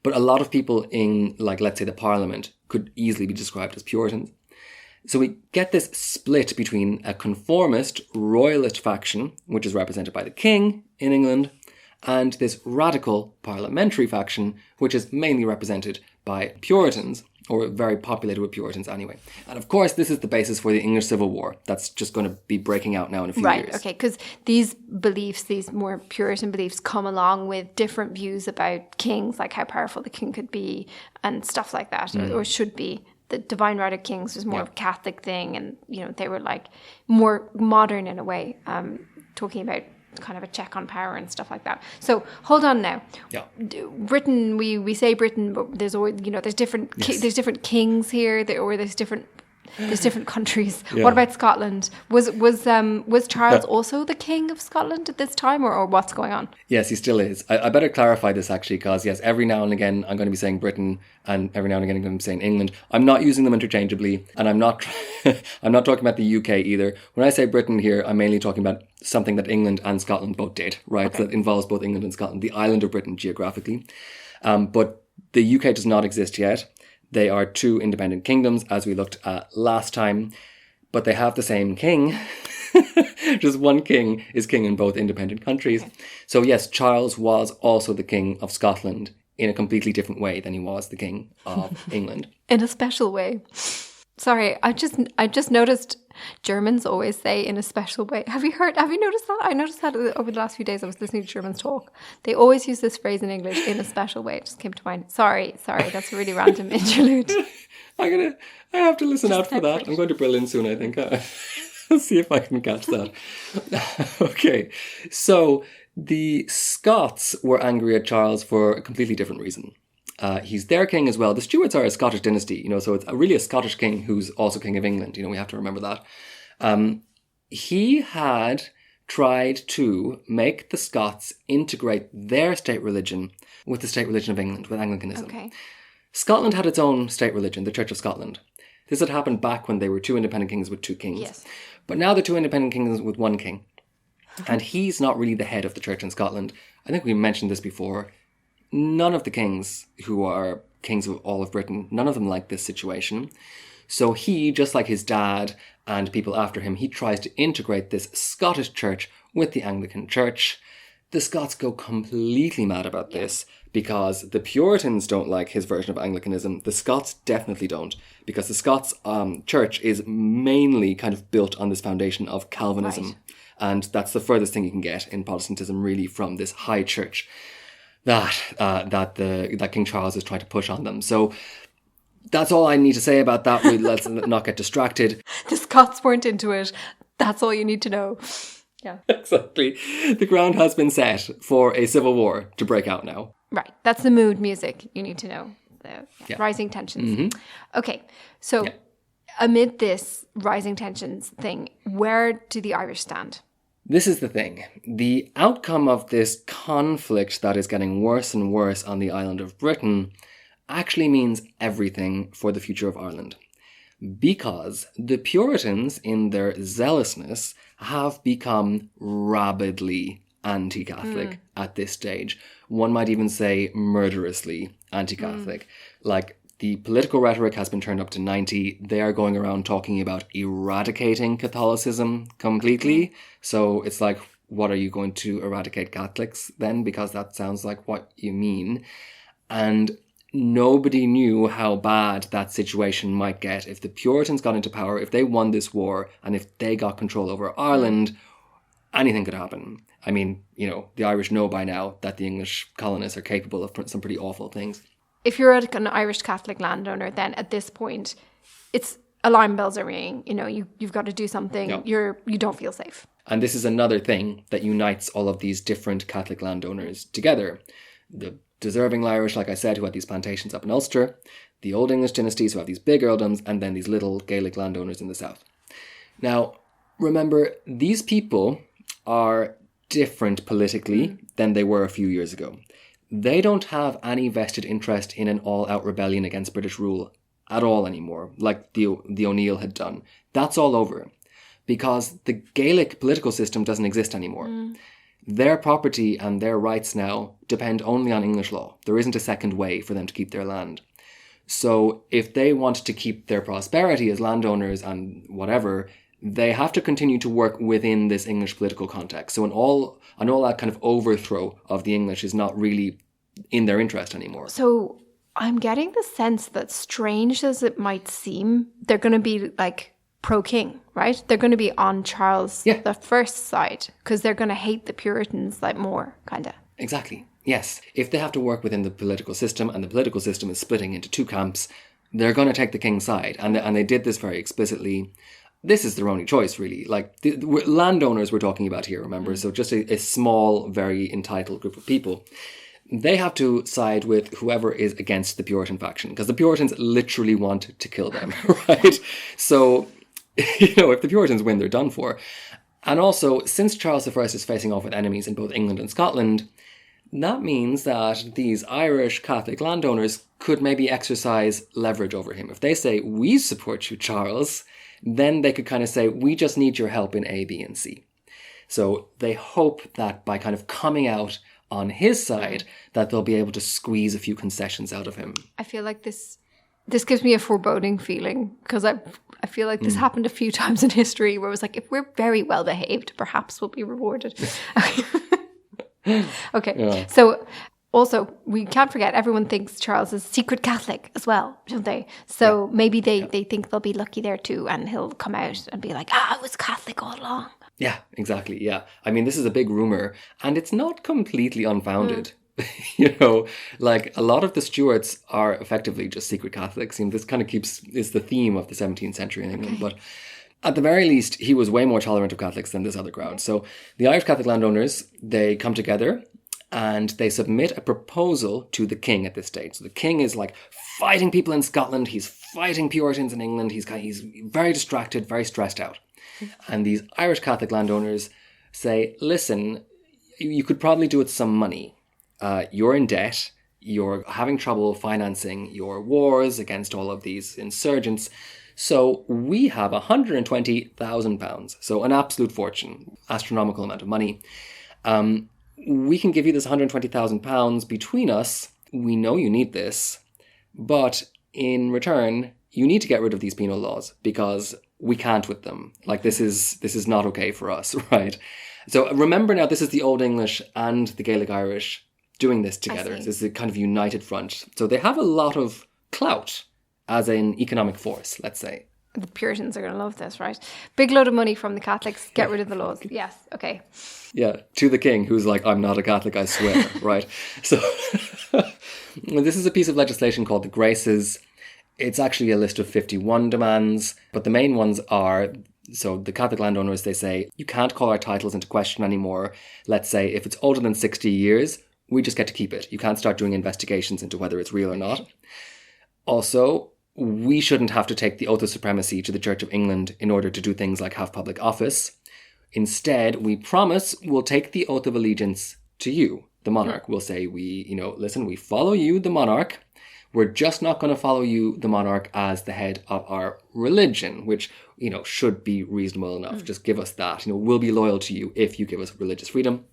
But a lot of people in, like, let's say the Parliament could easily be described as Puritans. So we get this split between a conformist, royalist faction, which is represented by the king in England, and this radical parliamentary faction, which is mainly represented by Puritans, or very populated with Puritans anyway. And of course, this is the basis for the English Civil War. That's just going to be breaking out now in a few years. Right, okay, because these beliefs, these more Puritan beliefs, come along with different views about kings, like how powerful the king could be and stuff like that, or should be. The divine right of kings was more of a Catholic thing, and, you know, they were like more modern in a way, talking about kind of a check on power and stuff like that. So hold on now. Yeah. Britain, we say Britain, but there's always, you know, there's different there's different kings here, there's different countries. Yeah. What about Scotland? Was Charles also the king of Scotland at this time, or what's going on? Yes, he still is. I better clarify this actually, because yes, every now and again I'm going to be saying Britain, and every now and again I'm going to be saying England. I'm not using them interchangeably, and I'm not I'm not talking about the UK either. When I say Britain here, I'm mainly talking about something that England and Scotland both did, right? Okay. So that involves both England and Scotland, the island of Britain geographically. But the UK does not exist yet. They are two independent kingdoms, as we looked at last time, but they have the same king. Just one king is king in both independent countries. Okay. So yes, Charles was also the king of Scotland in a completely different way than he was the king of England. In a special way. Sorry, I just noticed Germans always say in a special way. Have you noticed that? I noticed that over the last few days I was listening to Germans talk. They always use this phrase in English, in a special way. It just came to mind. Sorry, that's a really random interlude. I have to listen out for that. I'm going to Berlin soon, I think. I'll see if I can catch that. Okay, so the Scots were angry at Charles for a completely different reason. He's their king as well. The Stuarts are a Scottish dynasty, you know, so it's really a Scottish king who's also king of England. You know, we have to remember that. He had tried to make the Scots integrate their state religion with the state religion of England, with Anglicanism. Okay. Scotland had its own state religion, the Church of Scotland. This had happened back when they were two independent kings with two kings. Yes. But now they're two independent kings with one king. And he's not really the head of the church in Scotland. I think we mentioned this before. None of the kings who are kings of all of Britain, none of them like this situation. So he, just like his dad and people after him, he tries to integrate this Scottish church with the Anglican church. The Scots go completely mad about this because the Puritans don't like his version of Anglicanism. The Scots definitely don't, because the Scots church is mainly kind of built on this foundation of Calvinism. Right. And that's the furthest thing you can get in Protestantism, really, from this high church that King Charles is trying to push on them. So that's all I need to say about that. Let's not get distracted. The Scots weren't into it. That's all you need to know. Yeah. Exactly. The ground has been set for a civil war to break out now. Right. That's the mood music you need to know. The rising tensions. Mm-hmm. Okay. So amid this rising tensions thing, where do the Irish stand? This is the thing. The outcome of this conflict that is getting worse and worse on the island of Britain actually means everything for the future of Ireland. Because the Puritans, in their zealousness, have become rabidly anti-Catholic at this stage. One might even say murderously anti-Catholic. Like, the political rhetoric has been turned up to 90. They are going around talking about eradicating Catholicism completely. So it's like, what are you going to eradicate Catholics then? Because that sounds like what you mean. And nobody knew how bad that situation might get if the Puritans got into power, if they won this war, and if they got control over Ireland, anything could happen. I mean, you know, the Irish know by now that the English colonists are capable of some pretty awful things. If you're an Irish Catholic landowner, then at this point, it's alarm bells are ringing. You know, you've got to do something. Yeah. You don't feel safe. And this is another thing that unites all of these different Catholic landowners together. The deserving Irish, like I said, who had these plantations up in Ulster, the Old English dynasties who have these big earldoms, and then these little Gaelic landowners in the south. Now, remember, these people are different politically than they were a few years ago. They don't have any vested interest in an all-out rebellion against British rule at all anymore, like the O'Neill had done. That's all over, because the Gaelic political system doesn't exist anymore. Their property and their rights now depend only on English law. There isn't a second way for them to keep their land. So if they want to keep their prosperity as landowners and whatever, they have to continue to work within this English political context. So an all that kind of overthrow of the English is not really in their interest anymore. So I'm getting the sense that, strange as it might seem, they're going to be like pro-king, right? They're going to be on Charles the First side because they're going to hate the Puritans like more, kind of. Exactly. Yes. If they have to work within the political system and the political system is splitting into two camps, they're going to take the king's side. And they did this very explicitly. This is their only choice, really. Like, landowners we're talking about here, remember? So just a small, very entitled group of people. They have to side with whoever is against the Puritan faction, because the Puritans literally want to kill them, right? So, you know, if the Puritans win, they're done for. And also, since Charles I is facing off with enemies in both England and Scotland, that means that these Irish Catholic landowners could maybe exercise leverage over him. If they say, we support you, Charles, then they could kind of say, we just need your help in A, B, and C. So they hope that by kind of coming out on his side, that they'll be able to squeeze a few concessions out of him. I feel like this gives me a foreboding feeling, because I feel like this happened a few times in history where it was like, if we're very well behaved, perhaps we'll be rewarded. Okay. Yeah. So also, we can't forget, everyone thinks Charles is secret Catholic as well, don't they? So maybe they think they'll be lucky there too, and he'll come out and be like, I was Catholic all along. Yeah, exactly, yeah. I mean, this is a big rumour, and it's not completely unfounded. You know, like, a lot of the Stuarts are effectively just secret Catholics. And this kind of is the theme of the 17th century in England. But at the very least, he was way more tolerant of Catholics than this other crowd. So the Irish Catholic landowners, they come together and they submit a proposal to the king at this stage. So the king is like fighting people in Scotland. He's fighting Puritans in England. He's very distracted, very stressed out. And these Irish Catholic landowners say, listen, you could probably do with some money. You're in debt. You're having trouble financing your wars against all of these insurgents. So we have £120,000. So an absolute fortune, astronomical amount of money. We can give you this £120,000 between us. We know you need this, but in return, you need to get rid of these penal laws because we can't with them. Like, this is not okay for us, right? So remember now, this is the Old English and the Gaelic Irish doing this together. This is a kind of united front. So they have a lot of clout as an economic force, let's say. The Puritans are going to love this, right? Big load of money from the Catholics, get rid of the laws. Yes, okay. Yeah, to the king, who's like, I'm not a Catholic, I swear, right? So this is a piece of legislation called the Graces. It's actually a list of 51 demands, but the main ones are So the Catholic landowners, they say, you can't call our titles into question anymore. Let's say if it's older than 60 years, we just get to keep it. You can't start doing investigations into whether it's real or not. Also, we shouldn't have to take the oath of supremacy to the Church of England in order to do things like have public office. Instead, we promise we'll take the oath of allegiance to you, the monarch. We'll say, listen, we follow you, the monarch. We're just not going to follow you, the monarch, as the head of our religion, which, should be reasonable enough. Just give us that. We'll be loyal to you if you give us religious freedom.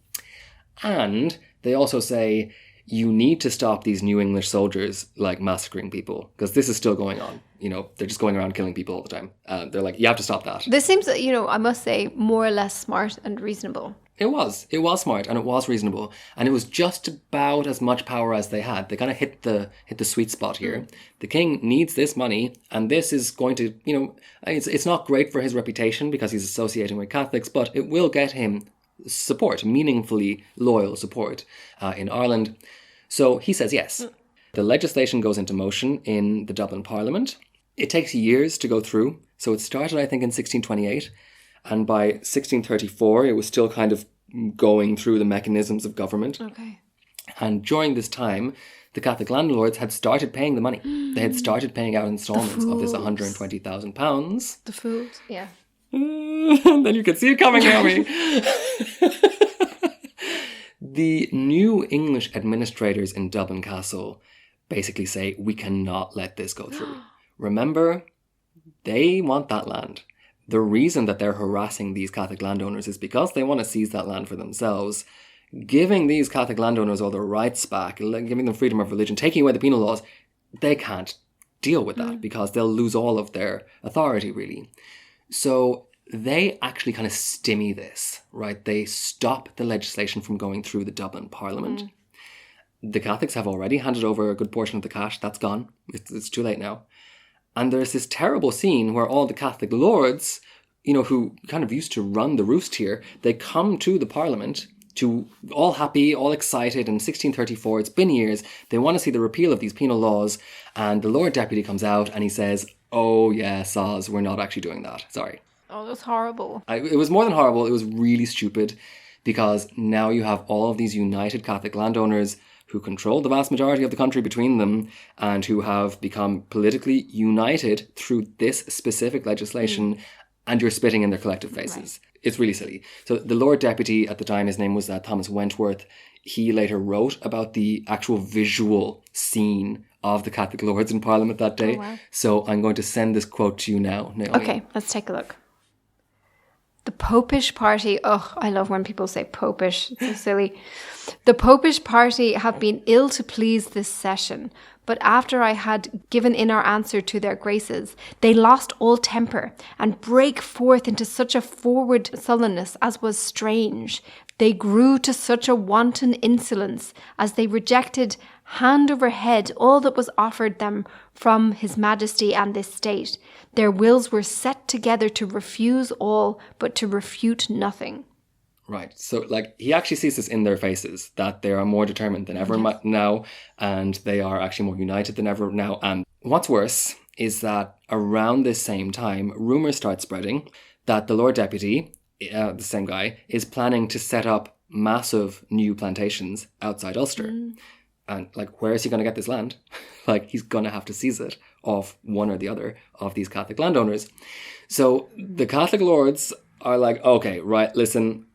And they also say, you need to stop these new English soldiers, massacring people, because this is still going on. They're just going around killing people all the time. They're like, you have to stop that. This seems, I must say, more or less smart and reasonable. It was smart and it was reasonable, and it was just about as much power as they had. They kind of hit the sweet spot here. The king needs this money, and this is going to, it's not great for his reputation because he's associating with Catholics, but it will get him support, meaningfully loyal support in Ireland. So he says yes. The legislation goes into motion in the Dublin Parliament. It takes years to go through. So it started, I think, in 1628. And by 1634, it was still kind of going through the mechanisms of government. Okay. And during this time, the Catholic landlords had started paying the money. They had started paying out installments of this £120,000. The fools, yeah. Then you could see it coming, Naomi. The new English administrators in Dublin Castle basically say, we cannot let this go through. Remember, they want that land. The reason that they're harassing these Catholic landowners is because they want to seize that land for themselves. Giving these Catholic landowners all their rights back, giving them freedom of religion, taking away the penal laws, they can't deal with that because they'll lose all of their authority, really. So they actually kind of stymie this, right? They stop the legislation from going through the Dublin Parliament. The Catholics have already handed over a good portion of the cash. That's gone. It's too late now. And there's this terrible scene where all the Catholic lords, who kind of used to run the roost here, they come to the Parliament, all happy, all excited. In 1634, it's been years. They want to see the repeal of these penal laws. And the Lord Deputy comes out and he says, oh yeah, soz, we're not actually doing that. Sorry. Oh, that's horrible. It was more than horrible. It was really stupid because now you have all of these united Catholic landowners who control the vast majority of the country between them and who have become politically united through this specific legislation, and you're spitting in their collective faces. Right. It's really silly. So the Lord Deputy at the time, his name was Thomas Wentworth. He later wrote about the actual visual scene of the Catholic lords in Parliament that day. Oh, wow. So I'm going to send this quote to you now, Naomi. Okay, let's take a look. The Popish party, I love when people say Popish, it's so silly. The Popish party have been ill to please this session, but after I had given in our answer to their graces, they lost all temper and brake forth into such a forward sullenness as was strange. They grew to such a wanton insolence as they rejected hand over head all that was offered them from His Majesty and this state. Their wills were set together to refuse all, but to refute nothing. Right. So, he actually sees this in their faces, that they are more determined than ever now, and they are actually more united than ever now. And what's worse is that around this same time, rumours start spreading that the Lord Deputy, the same guy, is planning to set up massive new plantations outside Ulster. And, where is he going to get this land? He's going to have to seize it off one or the other of these Catholic landowners. So the Catholic lords are like, okay, right, listen,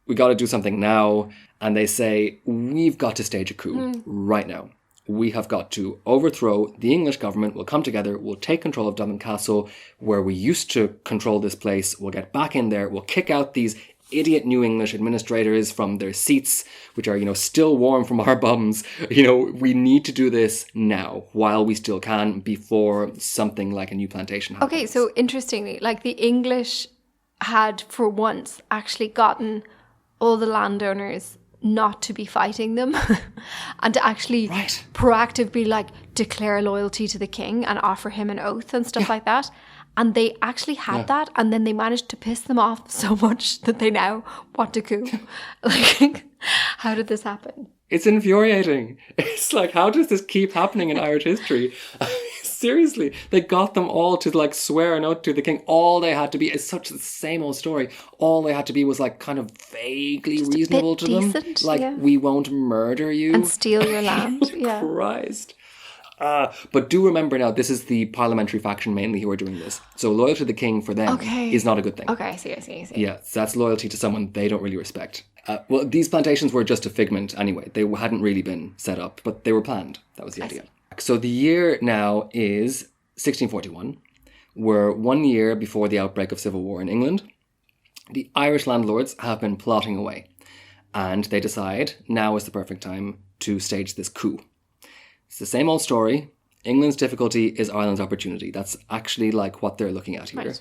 we got to do something now. And they say, we've got to stage a coup right now. We have got to overthrow the English government. We'll come together. We'll take control of Dublin Castle, where we used to control this place. We'll get back in there. We'll kick out these idiot new English administrators from their seats, which are, still warm from our bums. We need to do this now while we still can before something like a new plantation happens. Okay, so interestingly, the English had for once actually gotten all the landowners not to be fighting them and to actually proactively declare loyalty to the king and offer him an oath and stuff like that. And they actually had that, and then they managed to piss them off so much that they now want to coup. How did this happen? It's infuriating. It's how does this keep happening in Irish history? Seriously, they got them all to like swear an oath to the king. All they had to be, it's such the same old story. All they had to be was like kind of vaguely Just reasonable to them. decent, Like, we won't murder you. And steal your land. Yeah. Christ. But do remember now, this is the parliamentary faction mainly who are doing this. So loyal to the king for them is not a good thing. Okay, I see. Yeah, so that's loyalty to someone they don't really respect. Well, these plantations were just a figment anyway. They hadn't really been set up, but they were planned. That was the idea. So the year now is 1641. We're 1 year before the outbreak of civil war in England. The Irish landlords have been plotting away, and they decide now is the perfect time to stage this coup. It's the same old story. England's difficulty is Ireland's opportunity. That's actually like what they're looking at here. Right.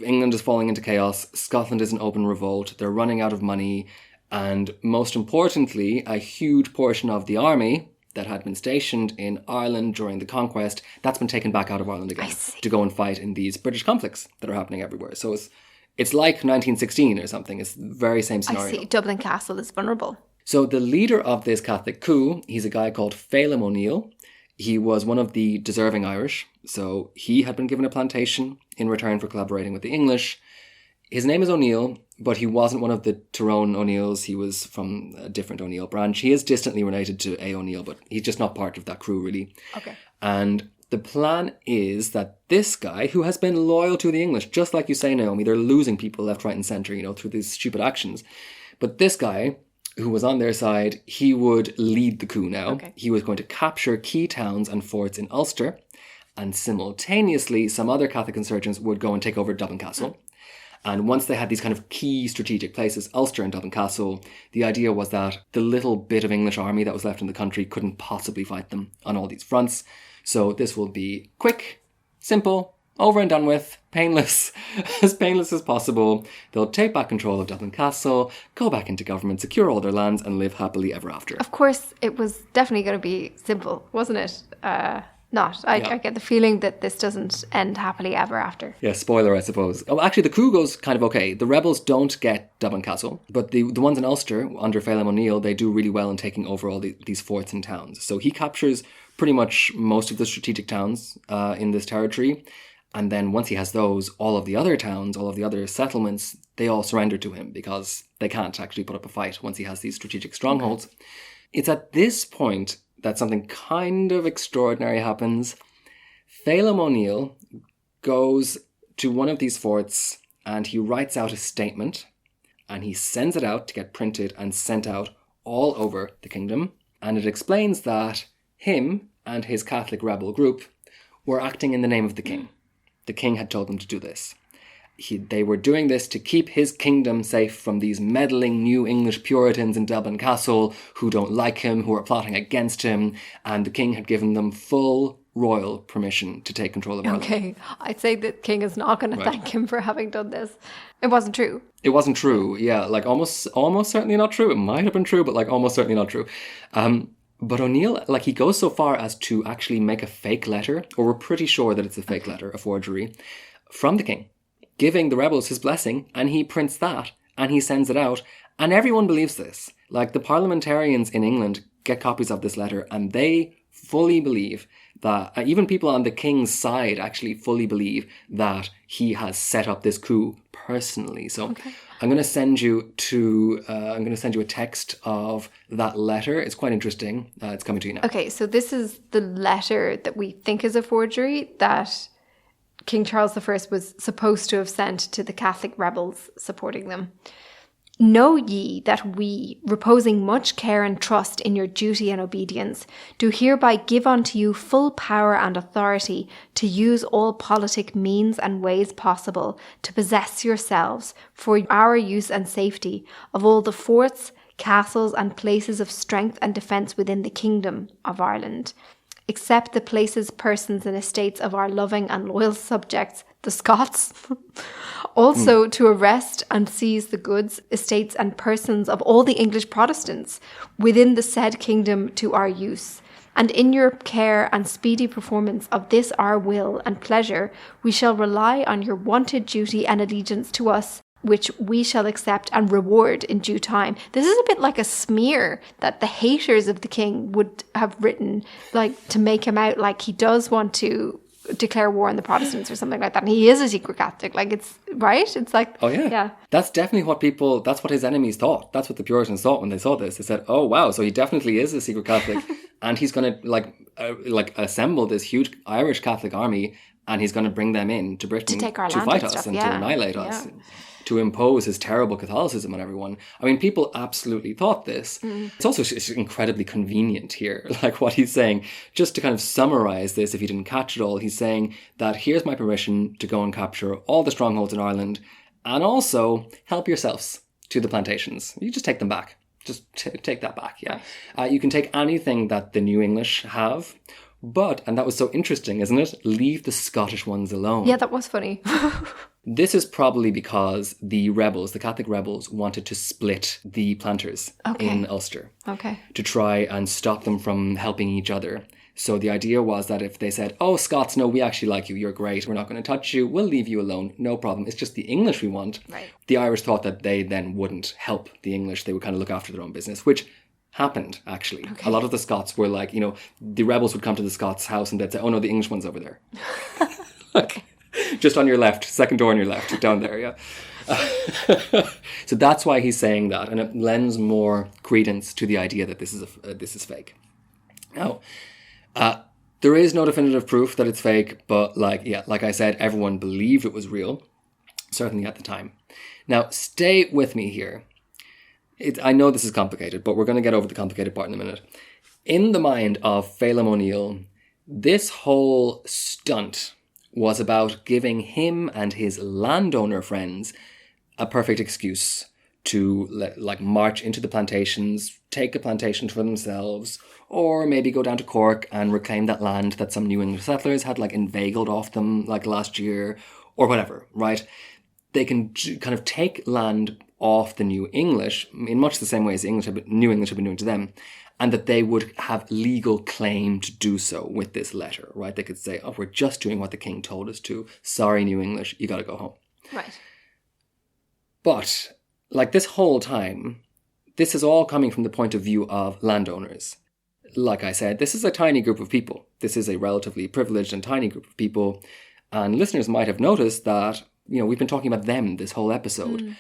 England is falling into chaos. Scotland is in open revolt. They're running out of money. And most importantly, a huge portion of the army that had been stationed in Ireland during the Conquest, that's been taken back out of Ireland again to go and fight in these British conflicts that are happening everywhere. So it's like 1916 or something. It's the very same scenario. I see. Dublin Castle is vulnerable. So the leader of this Catholic coup, he's a guy called Phelim O'Neill. He was one of the deserving Irish. So he had been given a plantation in return for collaborating with the English. His name is O'Neill, but he wasn't one of the Tyrone O'Neills. He was from a different O'Neill branch. He is distantly related to A. O'Neill, but he's just not part of that crew, really. Okay. And the plan is that this guy, who has been loyal to the English, just like you say, Naomi, they're losing people left, right and centre, through these stupid actions. But this guy, who was on their side, he would lead the coup now. Okay. He was going to capture key towns and forts in Ulster, and simultaneously some other Catholic insurgents would go and take over Dublin Castle. And once they had these kind of key strategic places, Ulster and Dublin Castle, the idea was that the little bit of English army that was left in the country couldn't possibly fight them on all these fronts. So this will be quick, simple, over and done with, painless as possible. They'll take back control of Dublin Castle, go back into government, secure all their lands, and live happily ever after. Of course, it was definitely going to be simple, wasn't it? I get the feeling that this doesn't end happily ever after. Yeah, spoiler, I suppose. Oh, actually, the coup goes kind of okay. The rebels don't get Dublin Castle, but the ones in Ulster, under Phelim O'Neill, they do really well in taking over all these forts and towns. So he captures pretty much most of the strategic towns in this territory. And then once he has those, all of the other towns, all of the other settlements, they all surrender to him because they can't actually put up a fight once he has these strategic strongholds. Okay. It's at this point that something kind of extraordinary happens. Phelim O'Neill goes to one of these forts and he writes out a statement and he sends it out to get printed and sent out all over the kingdom. And it explains that him and his Catholic rebel group were acting in the name of the king. The king had told them to do this. They were doing this to keep his kingdom safe from these meddling new English Puritans in Dublin Castle who don't like him, who are plotting against him, and the king had given them full royal permission to take control of Ireland. Okay, I'd say the king is not going to thank him for having done this. It wasn't true. It wasn't true, yeah, like almost certainly not true. It might have been true, but like almost certainly not true. But O'Neill, like he goes so far as to actually make a fake letter, or we're pretty sure that it's a fake letter, a forgery, from the king, giving the rebels his blessing, and he prints that, and he sends it out, and everyone believes this. Like, the parliamentarians in England get copies of this letter, and they fully believe that, even people on the king's side actually fully believe that he has set up this coup personally. So I'm going to send you a text of that letter. It's quite interesting. It's coming to you now. Okay, so this is the letter that we think is a forgery that King Charles I was supposed to have sent to the Catholic rebels supporting them. Know ye that we, reposing much care and trust in your duty and obedience, do hereby give unto you full power and authority to use all politic means and ways possible to possess yourselves for our use and safety of all the forts, castles and places of strength and defence within the kingdom of Ireland, except the places, persons and estates of our loving and loyal subjects, the Scots, also to arrest and seize the goods, estates and persons of all the English Protestants within the said kingdom to our use. And in your care and speedy performance of this our will and pleasure, we shall rely on your wonted duty and allegiance to us, which we shall accept and reward in due time. This is a bit like a smear that the haters of the king would have written, like to make him out like he does want to declare war on the Protestants or something like that. And he is a secret Catholic. Like, it's right. It's like, oh yeah. yeah. That's definitely that's what his enemies thought. That's what the Puritans thought when they saw this. They said, oh wow, so he definitely is a secret Catholic, and he's going to assemble this huge Irish Catholic army, and he's going to bring them in to Britain to take our to land fight and us stuff. and Yeah. to annihilate us. To impose his terrible Catholicism on everyone. I mean, people absolutely thought this. It's also it's incredibly convenient here, like what he's saying. Just to kind of summarize this, if you didn't catch it all, he's saying that here's my permission to go and capture all the strongholds in Ireland, and also help yourselves to the plantations. You just take them back. Just take that back, yeah. You can take anything that the New English have, but, and that was so interesting, isn't it? Leave the Scottish ones alone. Yeah, that was funny. This is probably because the Catholic rebels, wanted to split the planters in Ulster. Okay. To try and stop them from helping each other. So the idea was that if they said, oh, Scots, no, we actually like you, you're great, we're not going to touch you, we'll leave you alone, no problem, it's just the English we want. Right. The Irish thought that they then wouldn't help the English, they would kind of look after their own business, which happened, actually. Okay. A lot of the Scots were like, the rebels would come to the Scots' house and they'd say, oh no, the English one's over there. Okay. Just on your left, second door on your left, down there, yeah. So that's why he's saying that, and it lends more credence to the idea that this is fake. Now, there is no definitive proof that it's fake, but like I said, everyone believed it was real, certainly at the time. Now, stay with me here. I know this is complicated, but we're going to get over the complicated part in a minute. In the mind of Phelim O'Neill, this whole stunt was about giving him and his landowner friends a perfect excuse to march into the plantations, take a plantation for themselves, or maybe go down to Cork and reclaim that land that some New English settlers had inveigled off them last year, or whatever, right? They can kind of take land off the New English in much the same way as New English have been doing to them, and that they would have legal claim to do so with this letter, right? They could say, oh, we're just doing what the king told us to. Sorry, New English, you got to go home. Right. But, this whole time, this is all coming from the point of view of landowners. Like I said, this is a tiny group of people. This is a relatively privileged and tiny group of people. And listeners might have noticed that, we've been talking about them this whole episode.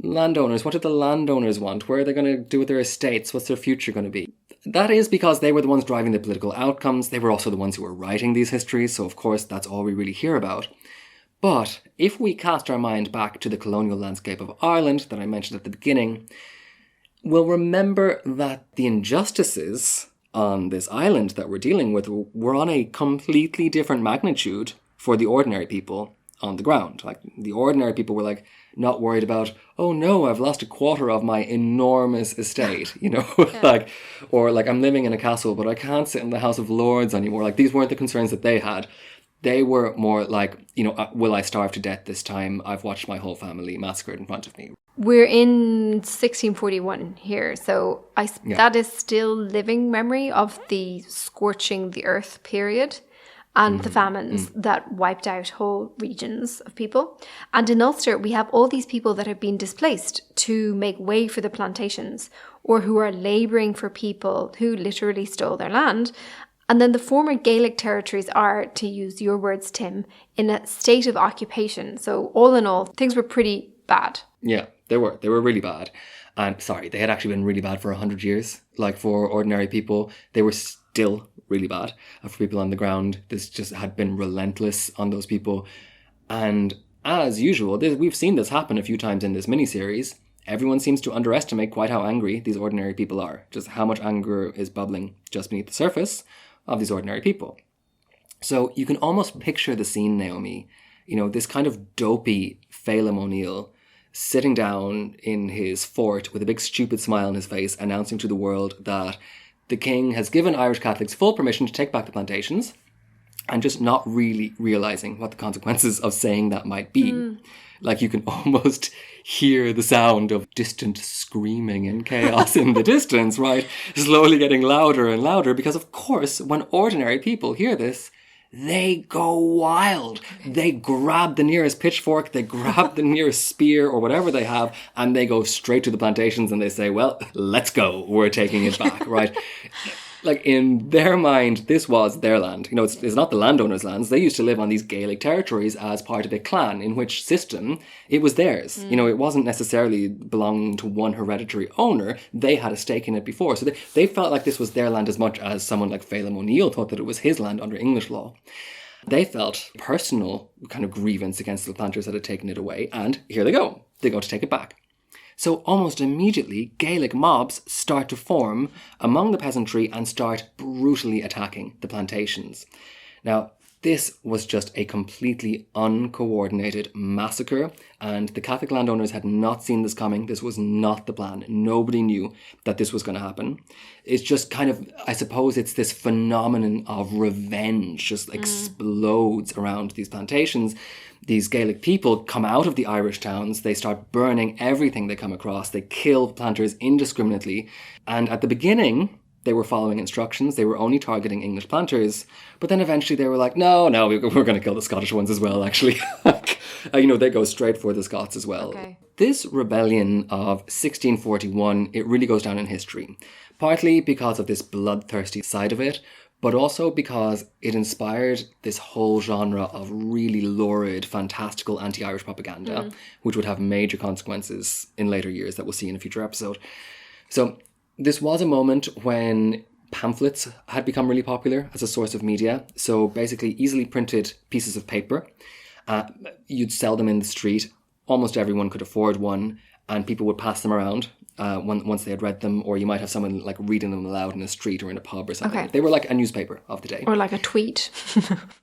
Landowners, what do the landowners want? Where are they going to do with their estates? What's their future going to be? That is because they were the ones driving the political outcomes. They were also the ones who were writing these histories. So, of course, that's all we really hear about. But if we cast our mind back to the colonial landscape of Ireland that I mentioned at the beginning, we'll remember that the injustices on this island that we're dealing with were on a completely different magnitude for the ordinary people on the ground. The ordinary people were not worried about, oh no, I've lost a quarter of my enormous estate, yeah. Or I'm living in a castle, but I can't sit in the House of Lords anymore. These weren't the concerns that they had. They were more will I starve to death this time? I've watched my whole family massacred in front of me. We're in 1641 here, so that is still living memory of the scorching the earth period and the famines that wiped out whole regions of people. And in Ulster, we have all these people that have been displaced to make way for the plantations, or who are labouring for people who literally stole their land. And then the former Gaelic territories are, to use your words, Tim, in a state of occupation. So all in all, things were pretty bad. Yeah, they were. They were really bad. And they had actually been really bad for 100 years. For ordinary people, they were still really bad. For people on the ground, this just had been relentless on those people. And as usual, we've seen this happen a few times in this miniseries. Everyone seems to underestimate quite how angry these ordinary people are. Just how much anger is bubbling just beneath the surface of these ordinary people. So you can almost picture the scene, Naomi. This kind of dopey Phelim O'Neill sitting down in his fort with a big stupid smile on his face, announcing to the world that the king has given Irish Catholics full permission to take back the plantations, and just not really realising what the consequences of saying that might be. You can almost hear the sound of distant screaming and chaos in the distance, right? Slowly getting louder and louder, because of course, when ordinary people hear this, they go wild. They grab the nearest pitchfork, they grab the nearest spear or whatever they have, and they go straight to the plantations and they say, well, let's go. We're taking it back, right? Like, in their mind, this was their land. You know, it's not the landowners' lands. They used to live on these Gaelic territories as part of a clan, in which system it was theirs. You know, it wasn't necessarily belonging to one hereditary owner. They had a stake in it before. So they felt like this was their land as much as someone like Phelim O'Neill thought that it was his land under English law. They felt personal kind of grievance against the planters that had taken it away, and here they go. They go to take it back. So almost immediately, Gaelic mobs start to form among the peasantry and start brutally attacking the plantations. Now, this was just a completely uncoordinated massacre, and the Catholic landowners had not seen this coming. This was not the plan. Nobody knew that this was going to happen. It's just kind of, I suppose it's this phenomenon of revenge just explodes around these plantations. These Gaelic people come out of the Irish towns, they start burning everything they come across, they kill planters indiscriminately, and at the beginning, they were following instructions, they were only targeting English planters, but then eventually they were like, no, we're going to kill the Scottish ones as well, actually. They go straight for the Scots as well. Okay. This rebellion of 1641, it really goes down in history, partly because of this bloodthirsty side of it, but also because it inspired this whole genre of really lurid, fantastical anti-Irish propaganda, which would have major consequences in later years that we'll see in a future episode. So this was a moment when pamphlets had become really popular as a source of media. So basically easily printed pieces of paper. You'd sell them in the street. Almost everyone could afford one, and people would pass them around once they had read them, or you might have someone like reading them aloud in a street or in a pub or something. Okay. They were like a newspaper of the day. Or like a tweet.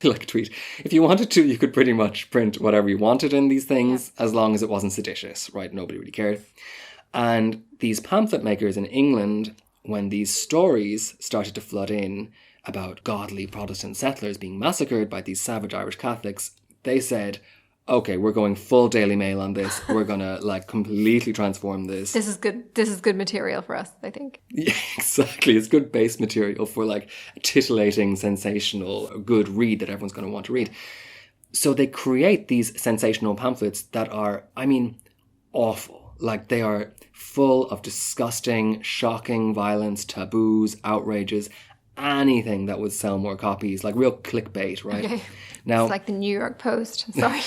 Like a tweet. If you wanted to, you could pretty much print whatever you wanted in these things, as long as it wasn't seditious, right? Nobody really cared. And these pamphlet makers in England, when these stories started to flood in about godly Protestant settlers being massacred by these savage Irish Catholics, they said, okay, we're going full Daily Mail on this. We're going to like completely transform this. This is good material for us, I think. Yeah, exactly. It's good base material for like a titillating, sensational, good read that everyone's going to want to read. So they create these sensational pamphlets that are, awful. Like, they are full of disgusting, shocking violence, taboos, outrages, anything that would sell more copies, like real clickbait, right? Okay. Now, It's like the New York Post. Sorry.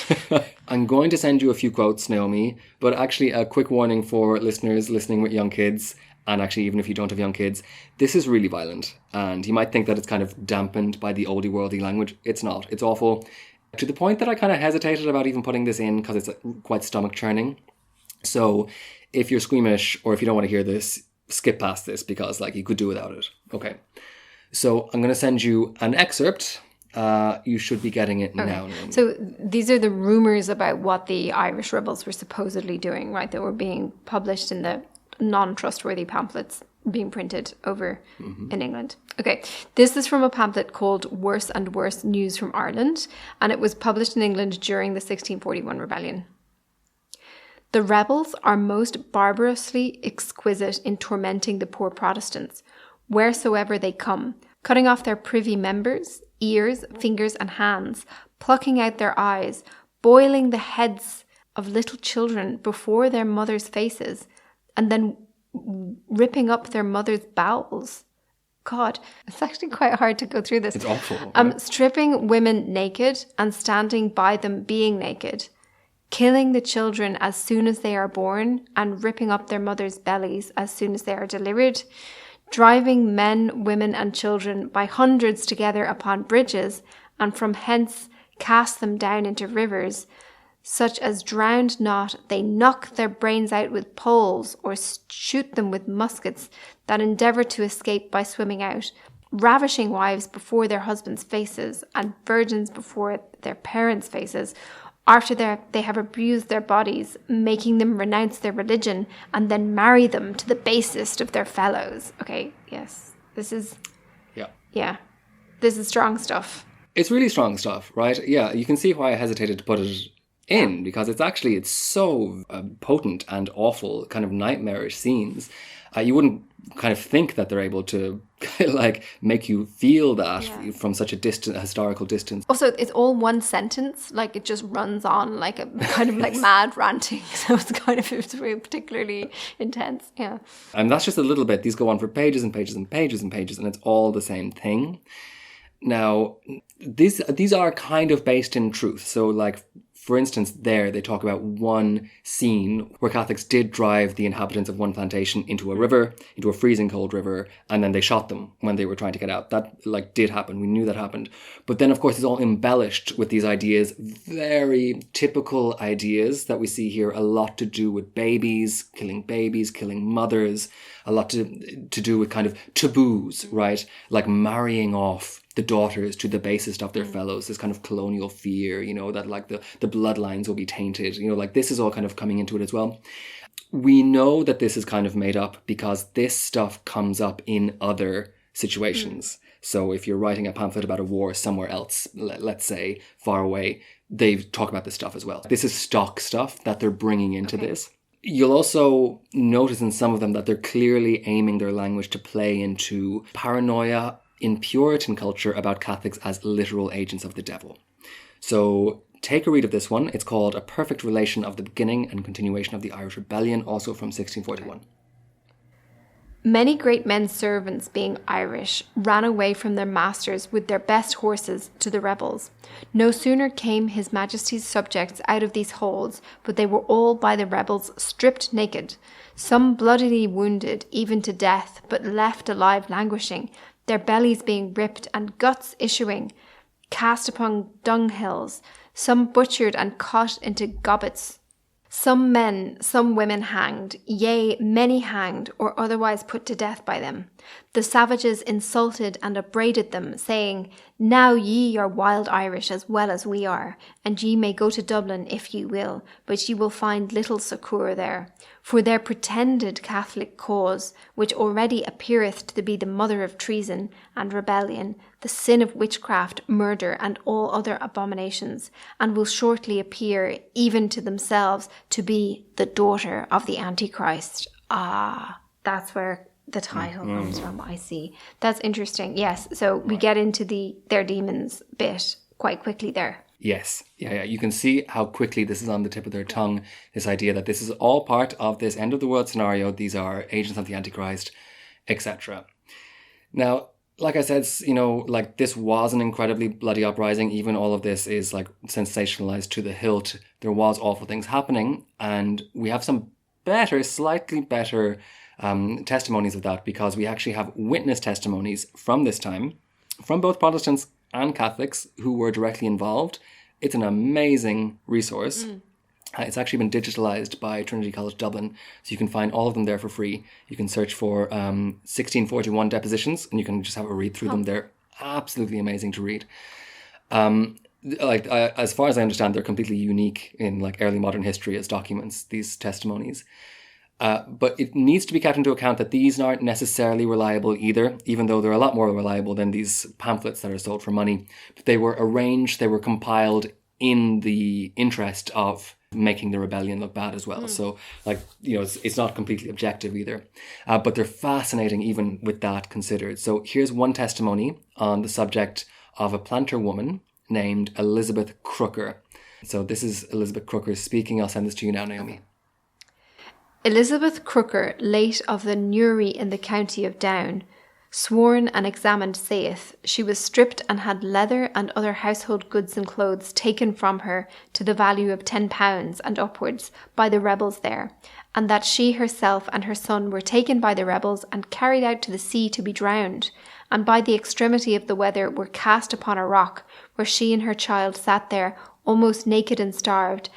I'm going to send you a few quotes, Naomi, but actually a quick warning for listeners listening with young kids, and actually even if you don't have young kids, this is really violent. And you might think that it's kind of dampened by the oldie worldy language. It's not. It's awful. To the point that I kind of hesitated about even putting this in because it's quite stomach churning. So if you're squeamish or if you don't want to hear this, skip past this because like you could do without it. Okay. So I'm going to send you an excerpt. You should be getting it now. Naomi. So these are the rumours about what the Irish rebels were supposedly doing, right? That were being published in the non-trustworthy pamphlets being printed over in England. Okay, this is from a pamphlet called Worse and Worse News from Ireland, and it was published in England during the 1641 rebellion. The rebels are most barbarously exquisite in tormenting the poor Protestants, wheresoever they come, cutting off their privy members, ears, fingers and hands, plucking out their eyes, boiling the heads of little children before their mothers' faces, and then ripping up their mothers' bowels. God, it's actually quite hard to go through this. It's awful. Right? Stripping women naked and standing by them being naked, killing the children as soon as they are born and ripping up their mothers' bellies as soon as they are delivered, driving men, women and children by hundreds together upon bridges, and from hence cast them down into rivers, such as drowned not, they knock their brains out with poles, or shoot them with muskets that endeavour to escape by swimming out, ravishing wives before their husbands' faces, and virgins before their parents' faces, after they have abused their bodies, making them renounce their religion, and then marry them to the basest of their fellows. Okay, yes. This is... Yeah. This is strong stuff. It's really strong stuff, right? Yeah, you can see why I hesitated to put it in, because it's so potent and awful, kind of nightmarish scenes. You wouldn't kind of think that they're able to like make you feel that from such a distant historical distance. Also, it's all one sentence, like it just runs on like a kind of like mad ranting. So it's really particularly intense. Yeah. And that's just a little bit. These go on for pages and pages and pages and pages, and it's all the same thing. Now, these are kind of based in truth. So like, for instance, they talk about one scene where Catholics did drive the inhabitants of one plantation into a river, into a freezing cold river, and then they shot them when they were trying to get out. That like did happen. We knew that happened. But then, of course, it's all embellished with these ideas, very typical ideas that we see here, a lot to do with babies, killing mothers, a lot to do with kind of taboos, right? Like marrying off the daughters to the basest of their fellows, this kind of colonial fear, that like the bloodlines will be tainted, like this is all kind of coming into it as well. We know that this is kind of made up because this stuff comes up in other situations. So if you're writing a pamphlet about a war somewhere else, let's say far away, they talk about this stuff as well. This is stock stuff that they're bringing into this. You'll also notice in some of them that they're clearly aiming their language to play into paranoia in Puritan culture about Catholics as literal agents of the devil. So take a read of this one. It's called A Perfect Relation of the Beginning and Continuation of the Irish Rebellion, also from 1641. Many great men's servants, being Irish, ran away from their masters with their best horses to the rebels. No sooner came His Majesty's subjects out of these holds, but they were all by the rebels stripped naked, some bloodily wounded, even to death, but left alive languishing, their bellies being ripped and guts issuing, cast upon dunghills, some butchered and cut into gobbets, some men, some women hanged, yea, many hanged, or otherwise put to death by them. The savages insulted and upbraided them, saying, Now ye are wild Irish as well as we are, and ye may go to Dublin if ye will, but ye will find little succour there. For their pretended Catholic cause, which already appeareth to be the mother of treason and rebellion, the sin of witchcraft, murder, and all other abominations, and will shortly appear, even to themselves, to be the daughter of the Antichrist. Ah, that's where the title comes from, I see. That's interesting. Yes, so we get into their demons bit quite quickly there. Yes. Yeah. You can see how quickly this is on the tip of their tongue, this idea that this is all part of this end of the world scenario. These are agents of the Antichrist, etc. Now, like I said, like this was an incredibly bloody uprising. Even all of this is like sensationalized to the hilt. There was awful things happening, and we have some slightly better testimonies of that, because we actually have witness testimonies from this time, from both Protestants and Catholics who were directly involved. It's an amazing resource. It's actually been digitalized by Trinity College Dublin, so you can find all of them there for free. You can search for 1641 depositions, and you can just have a read through them. They're absolutely amazing to read. As far as I understand, they're completely unique in like early modern history as documents, these testimonies. But it needs to be kept into account that these aren't necessarily reliable either, even though they're a lot more reliable than these pamphlets that are sold for money. But they were arranged, they were compiled in the interest of making the rebellion look bad as well. So, it's not completely objective either. But they're fascinating even with that considered. So here's one testimony on the subject of a planter woman named Elizabeth Crooker. So this is Elizabeth Crooker speaking. I'll send this to you now, Naomi. Elizabeth Crooker, late of the Newry in the county of Down, sworn and examined, saith, she was stripped and had leather and other household goods and clothes taken from her to the value of £10 and upwards by the rebels there, and that she herself and her son were taken by the rebels and carried out to the sea to be drowned, and by the extremity of the weather were cast upon a rock, where she and her child sat there, almost naked and starved.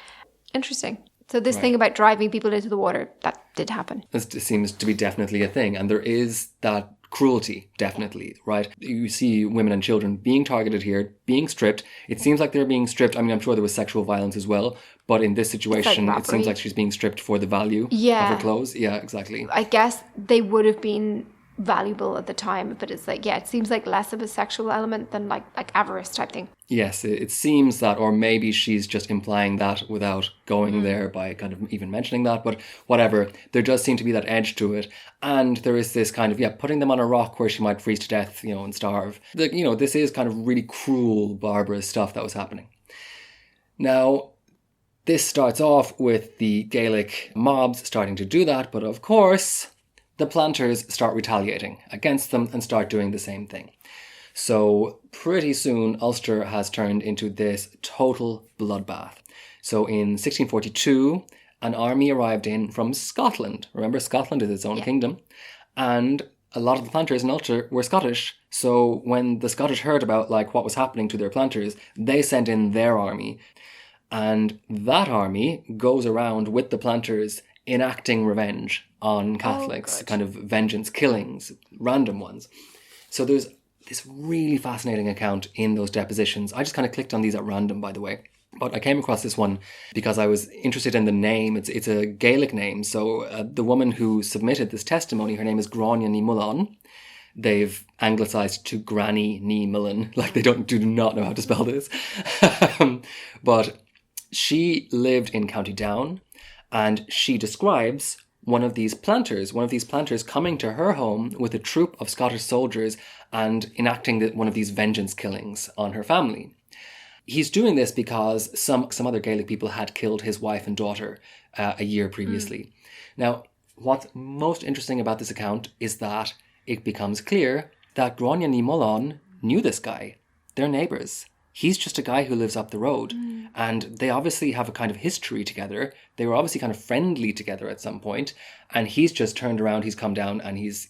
Interesting. So this thing about driving people into the water, that did happen. This seems to be definitely a thing. And there is that cruelty, definitely, right? You see women and children being targeted here, being stripped. It seems like they're being stripped. I mean, I'm sure there was sexual violence as well. But in this situation, it seems like she's being stripped for the value of her clothes. Yeah, exactly. I guess they would have been valuable at the time. But it's like, yeah, it seems like less of a sexual element than like avarice type thing. Yes, it seems that, or maybe she's just implying that without going there by kind of even mentioning that, but whatever. There does seem to be that edge to it. And there is this kind of, putting them on a rock where she might freeze to death, and starve. This is kind of really cruel, barbarous stuff that was happening. Now, this starts off with the Gaelic mobs starting to do that, but of course, the planters start retaliating against them and start doing the same thing. So pretty soon, Ulster has turned into this total bloodbath. So in 1642, an army arrived in from Scotland. Remember, Scotland is its own kingdom. And a lot of the planters in Ulster were Scottish. So when the Scottish heard about what was happening to their planters, they sent in their army. And that army goes around with the planters enacting revenge on Catholics, kind of vengeance killings, random ones. So there's this really fascinating account in those depositions. I just kind of clicked on these at random, by the way. But I came across this one because I was interested in the name. It's a Gaelic name. So the woman who submitted this testimony, her name is Gráinne ní Mullán. They've anglicised to Granny ní Mullen. They do not know how to spell this. But she lived in County Down, and she describes one of these planters coming to her home with a troop of Scottish soldiers and enacting one of these vengeance killings on her family. He's doing this because some other Gaelic people had killed his wife and daughter a year previously. Now, what's most interesting about this account is that it becomes clear that Gráinne ní Mullán knew this guy. They're neighbours. He's just a guy who lives up the road. And they obviously have a kind of history together. They were obviously kind of friendly together at some point. And he's just turned around, he's come down, and he's,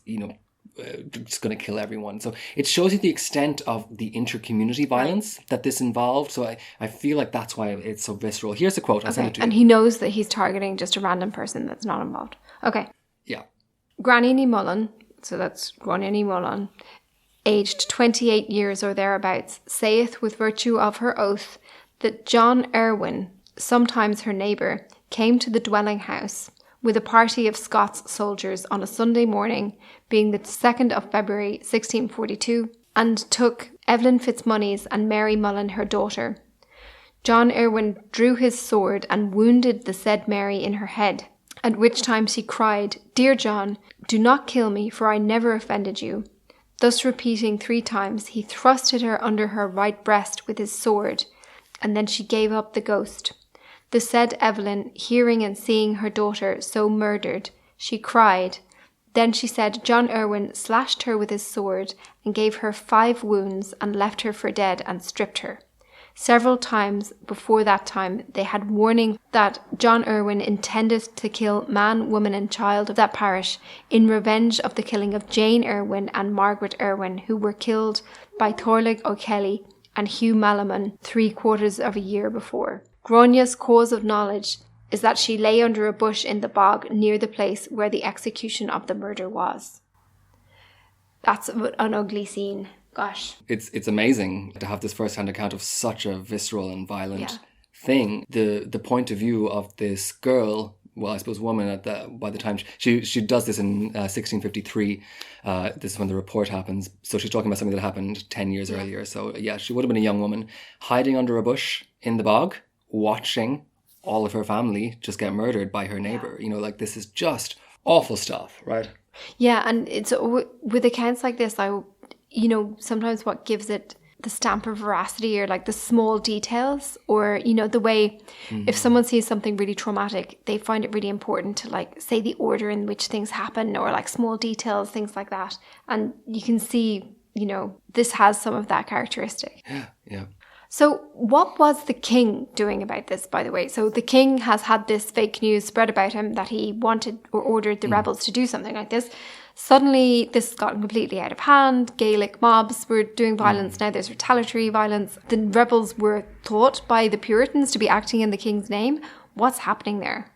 just going to kill everyone. So it shows you the extent of the inter-community violence that this involved. So I feel like that's why it's so visceral. Here's a quote. I'll send it to you. And he knows that he's targeting just a random person that's not involved. Okay. Yeah. Granny ní Mullen, so that's Gráinne ní Mullán, aged 28 years or thereabouts, saith with virtue of her oath that John Irwin, sometimes her neighbour, came to the dwelling house with a party of Scots soldiers on a Sunday morning, being the 2nd of February 1642, and took Evelyn Fitzmoney's and Mary Mullen her daughter. John Irwin drew his sword and wounded the said Mary in her head, at which time she cried, Dear John, do not kill me, for I never offended you. Thus repeating 3 times, he thrusted her under her right breast with his sword, and then she gave up the ghost. The said Evelyn, hearing and seeing her daughter so murdered, she cried. Then she said John Irwin slashed her with his sword and gave her 5 wounds and left her for dead and stripped her. Several times before that time they had warning that John Irwin intended to kill man, woman and child of that parish in revenge of the killing of Jane Irwin and Margaret Irwin, who were killed by Thorlig O'Kelly and Hugh Malaman 3/4 of a year before. Gráinne's cause of knowledge is that she lay under a bush in the bog near the place where the execution of the murder was. That's an ugly scene. Gosh. It's amazing to have this first-hand account of such a visceral and violent thing. The point of view of this girl, well, I suppose woman by the time she does this in 1653. This is when the report happens. So she's talking about something that happened 10 years earlier. So yeah, she would have been a young woman hiding under a bush in the bog, watching all of her family just get murdered by her neighbour. This is just awful stuff, right? Yeah, and it's with accounts like this, sometimes what gives it the stamp of veracity or the small details, or the way if someone sees something really traumatic, they find it really important to say the order in which things happen, or small details, things like that. And you can see this has some of that characteristic. Yeah. So what was the king doing about this, by the way? So the king has had this fake news spread about him that he wanted or ordered the rebels to do something like this. Suddenly, this has gotten completely out of hand. Gaelic mobs were doing violence. Now there's retaliatory violence. The rebels were thought by the Puritans to be acting in the king's name. What's happening there?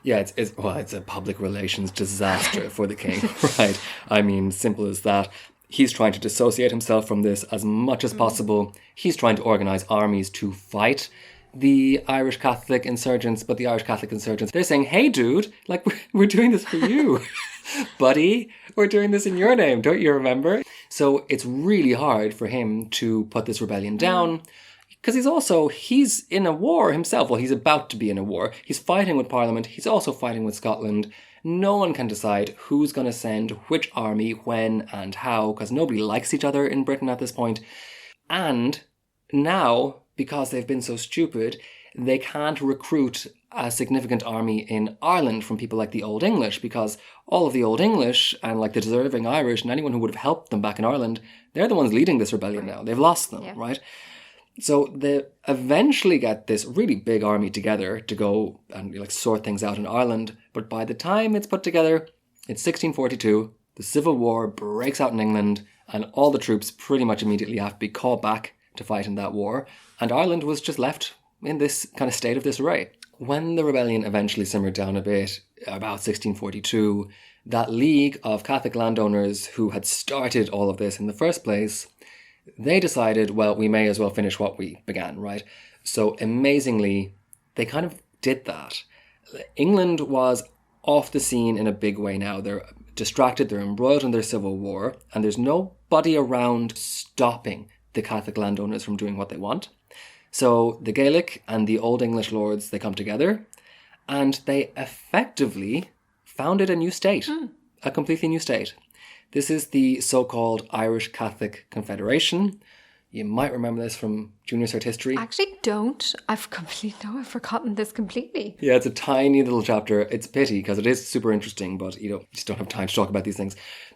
Yeah, it's a public relations disaster for the king, right? I mean, simple as that. He's trying to dissociate himself from this as much as possible. He's trying to organise armies to fight the Irish Catholic insurgents, but the Irish Catholic insurgents, they're saying, hey dude, we're doing this for you. Buddy, we're doing this in your name, don't you remember? So it's really hard for him to put this rebellion down, because he's in a war himself. Well, he's about to be in a war. He's fighting with Parliament. He's also fighting with Scotland. No one can decide who's going to send which army, when and how, because nobody likes each other in Britain at this point. And now, because they've been so stupid, they can't recruit a significant army in Ireland from people like the Old English, because all of the Old English and like the deserving Irish and anyone who would have helped them back in Ireland, they're the ones leading this rebellion now. They've lost them, right? So they eventually get this really big army together to go and like sort things out in Ireland. But by the time it's put together, it's 1642, the Civil War breaks out in England, and all the troops pretty much immediately have to be called back to fight in that war. And Ireland was just left in this kind of state of disarray. When the rebellion eventually simmered down a bit, about 1642, that league of Catholic landowners who had started all of this in the first place, they decided, well, we may as well finish what we began, right? So amazingly, they kind of did that. England was off the scene in a big way now. They're distracted, they're embroiled in their civil war, and there's nobody around stopping the Catholic landowners from doing what they want. So the Gaelic and the Old English lords, they come together, and they effectively founded a new state, a completely new state. This is the so-called Irish Catholic Confederation. You might remember this from junior cert history. Actually, don't. I've forgotten this completely. Yeah, it's a tiny little chapter. It's a pity because it is super interesting, but you just don't have time to talk about these things.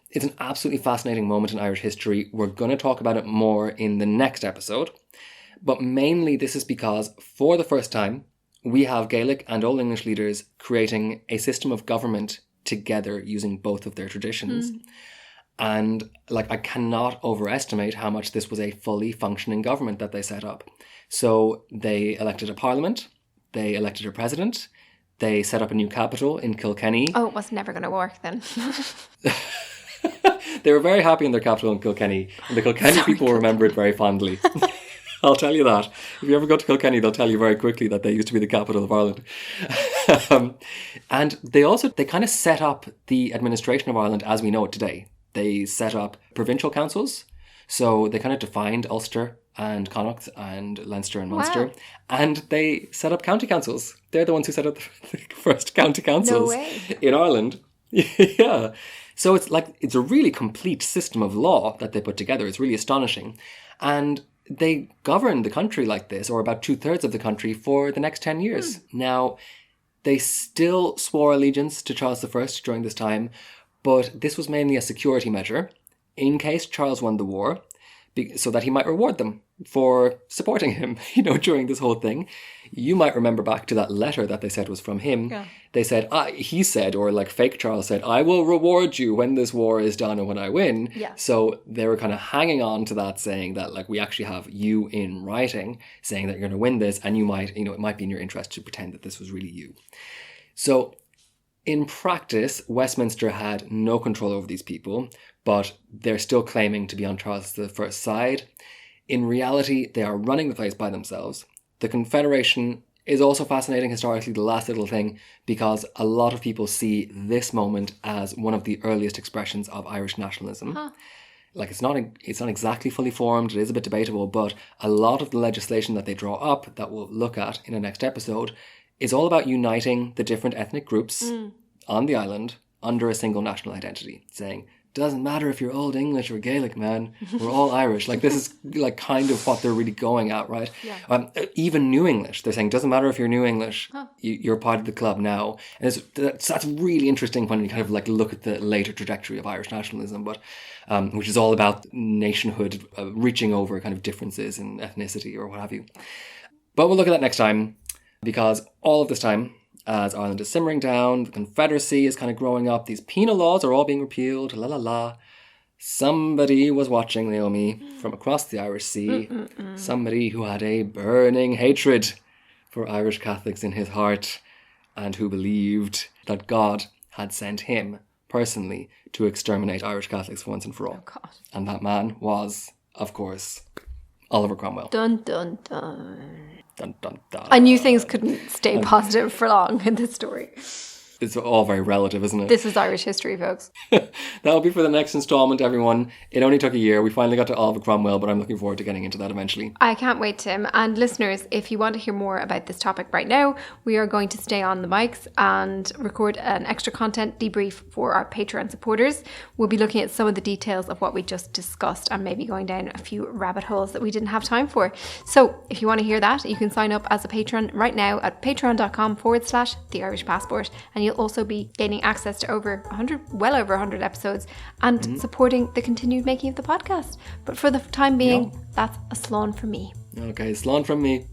It's an absolutely fascinating moment in Irish history. We're going to talk about it more in the next episode. But mainly this is because for the first time, we have Gaelic and Old English leaders creating a system of government together using both of their traditions. And I cannot overestimate how much this was a fully functioning government that they set up. So they elected a parliament, they elected a president, they set up a new capital in Kilkenny. Oh, it was never going to work then. They were very happy in their capital in Kilkenny, and the Kilkenny people remember it very fondly. I'll tell you that. If you ever go to Kilkenny, they'll tell you very quickly that they used to be the capital of Ireland. And they kind of set up the administration of Ireland as we know it today. They set up provincial councils. So they kind of defined Ulster and Connacht and Leinster and Munster. Wow. And they set up county councils. They're the ones who set up the first county councils in Ireland. Yeah. So it's a really complete system of law that they put together. It's really astonishing. And they governed the country like this, or about 2/3 of the country, for the next 10 years. Now, they still swore allegiance to Charles I during this time, but this was mainly a security measure in case Charles won the war, so that he might reward them for supporting him, during this whole thing. You might remember back to that letter that they said was from him. Yeah. They said, he said, or fake Charles said, I will reward you when this war is done and when I win. Yeah. So they were kind of hanging on to that, saying that we actually have you in writing, saying that you're going to win this, and you might, it might be in your interest to pretend that this was really you. So in practice, Westminster had no control over these people, but they're still claiming to be on Charles I's side. In reality, they are running the place by themselves. The Confederation is also fascinating historically, the last little thing, because a lot of people see this moment as one of the earliest expressions of Irish nationalism. Huh. It's not exactly fully formed, it is a bit debatable, but a lot of the legislation that they draw up, that we'll look at in the next episode, is all about uniting the different ethnic groups on the island under a single national identity, saying, doesn't matter if you're Old English or Gaelic, man. We're all Irish. This is kind of what they're really going at, right? Yeah. Even New English, they're saying, doesn't matter if you're New English, you're part of the club now. And that's really interesting when you kind of look at the later trajectory of Irish nationalism, but which is all about nationhood, reaching over kind of differences in ethnicity or what have you. But we'll look at that next time, because all of this time, as Ireland is simmering down, the Confederacy is kind of growing up, these penal laws are all being repealed, somebody was watching, Naomi, from across the Irish Sea. Somebody who had a burning hatred for Irish Catholics in his heart, and who believed that God had sent him personally to exterminate Irish Catholics once and for all. Oh, God. And that man was, of course, Oliver Cromwell. Dun, dun, dun. Dun, dun, dun. I knew things couldn't stay positive for long in this story. it's all very relative, isn't it? This is Irish history, folks. That'll be for the next installment, everyone. It only took a year. We finally got to Oliver Cromwell, but I'm looking forward to getting into that eventually. I can't wait, Tim. And listeners, if you want to hear more about this topic right now, we are going to stay on the mics and record an extra content debrief for our Patreon supporters. We'll be looking at some of the details of what we just discussed and maybe going down a few rabbit holes that we didn't have time for. So if you want to hear that, you can sign up as a patron right now at patreon.com/The Irish Passport. And you'll also be gaining access to well over 100 episodes and supporting the continued making of the podcast. But for the time being, that's a slán from me. Okay, slán from me.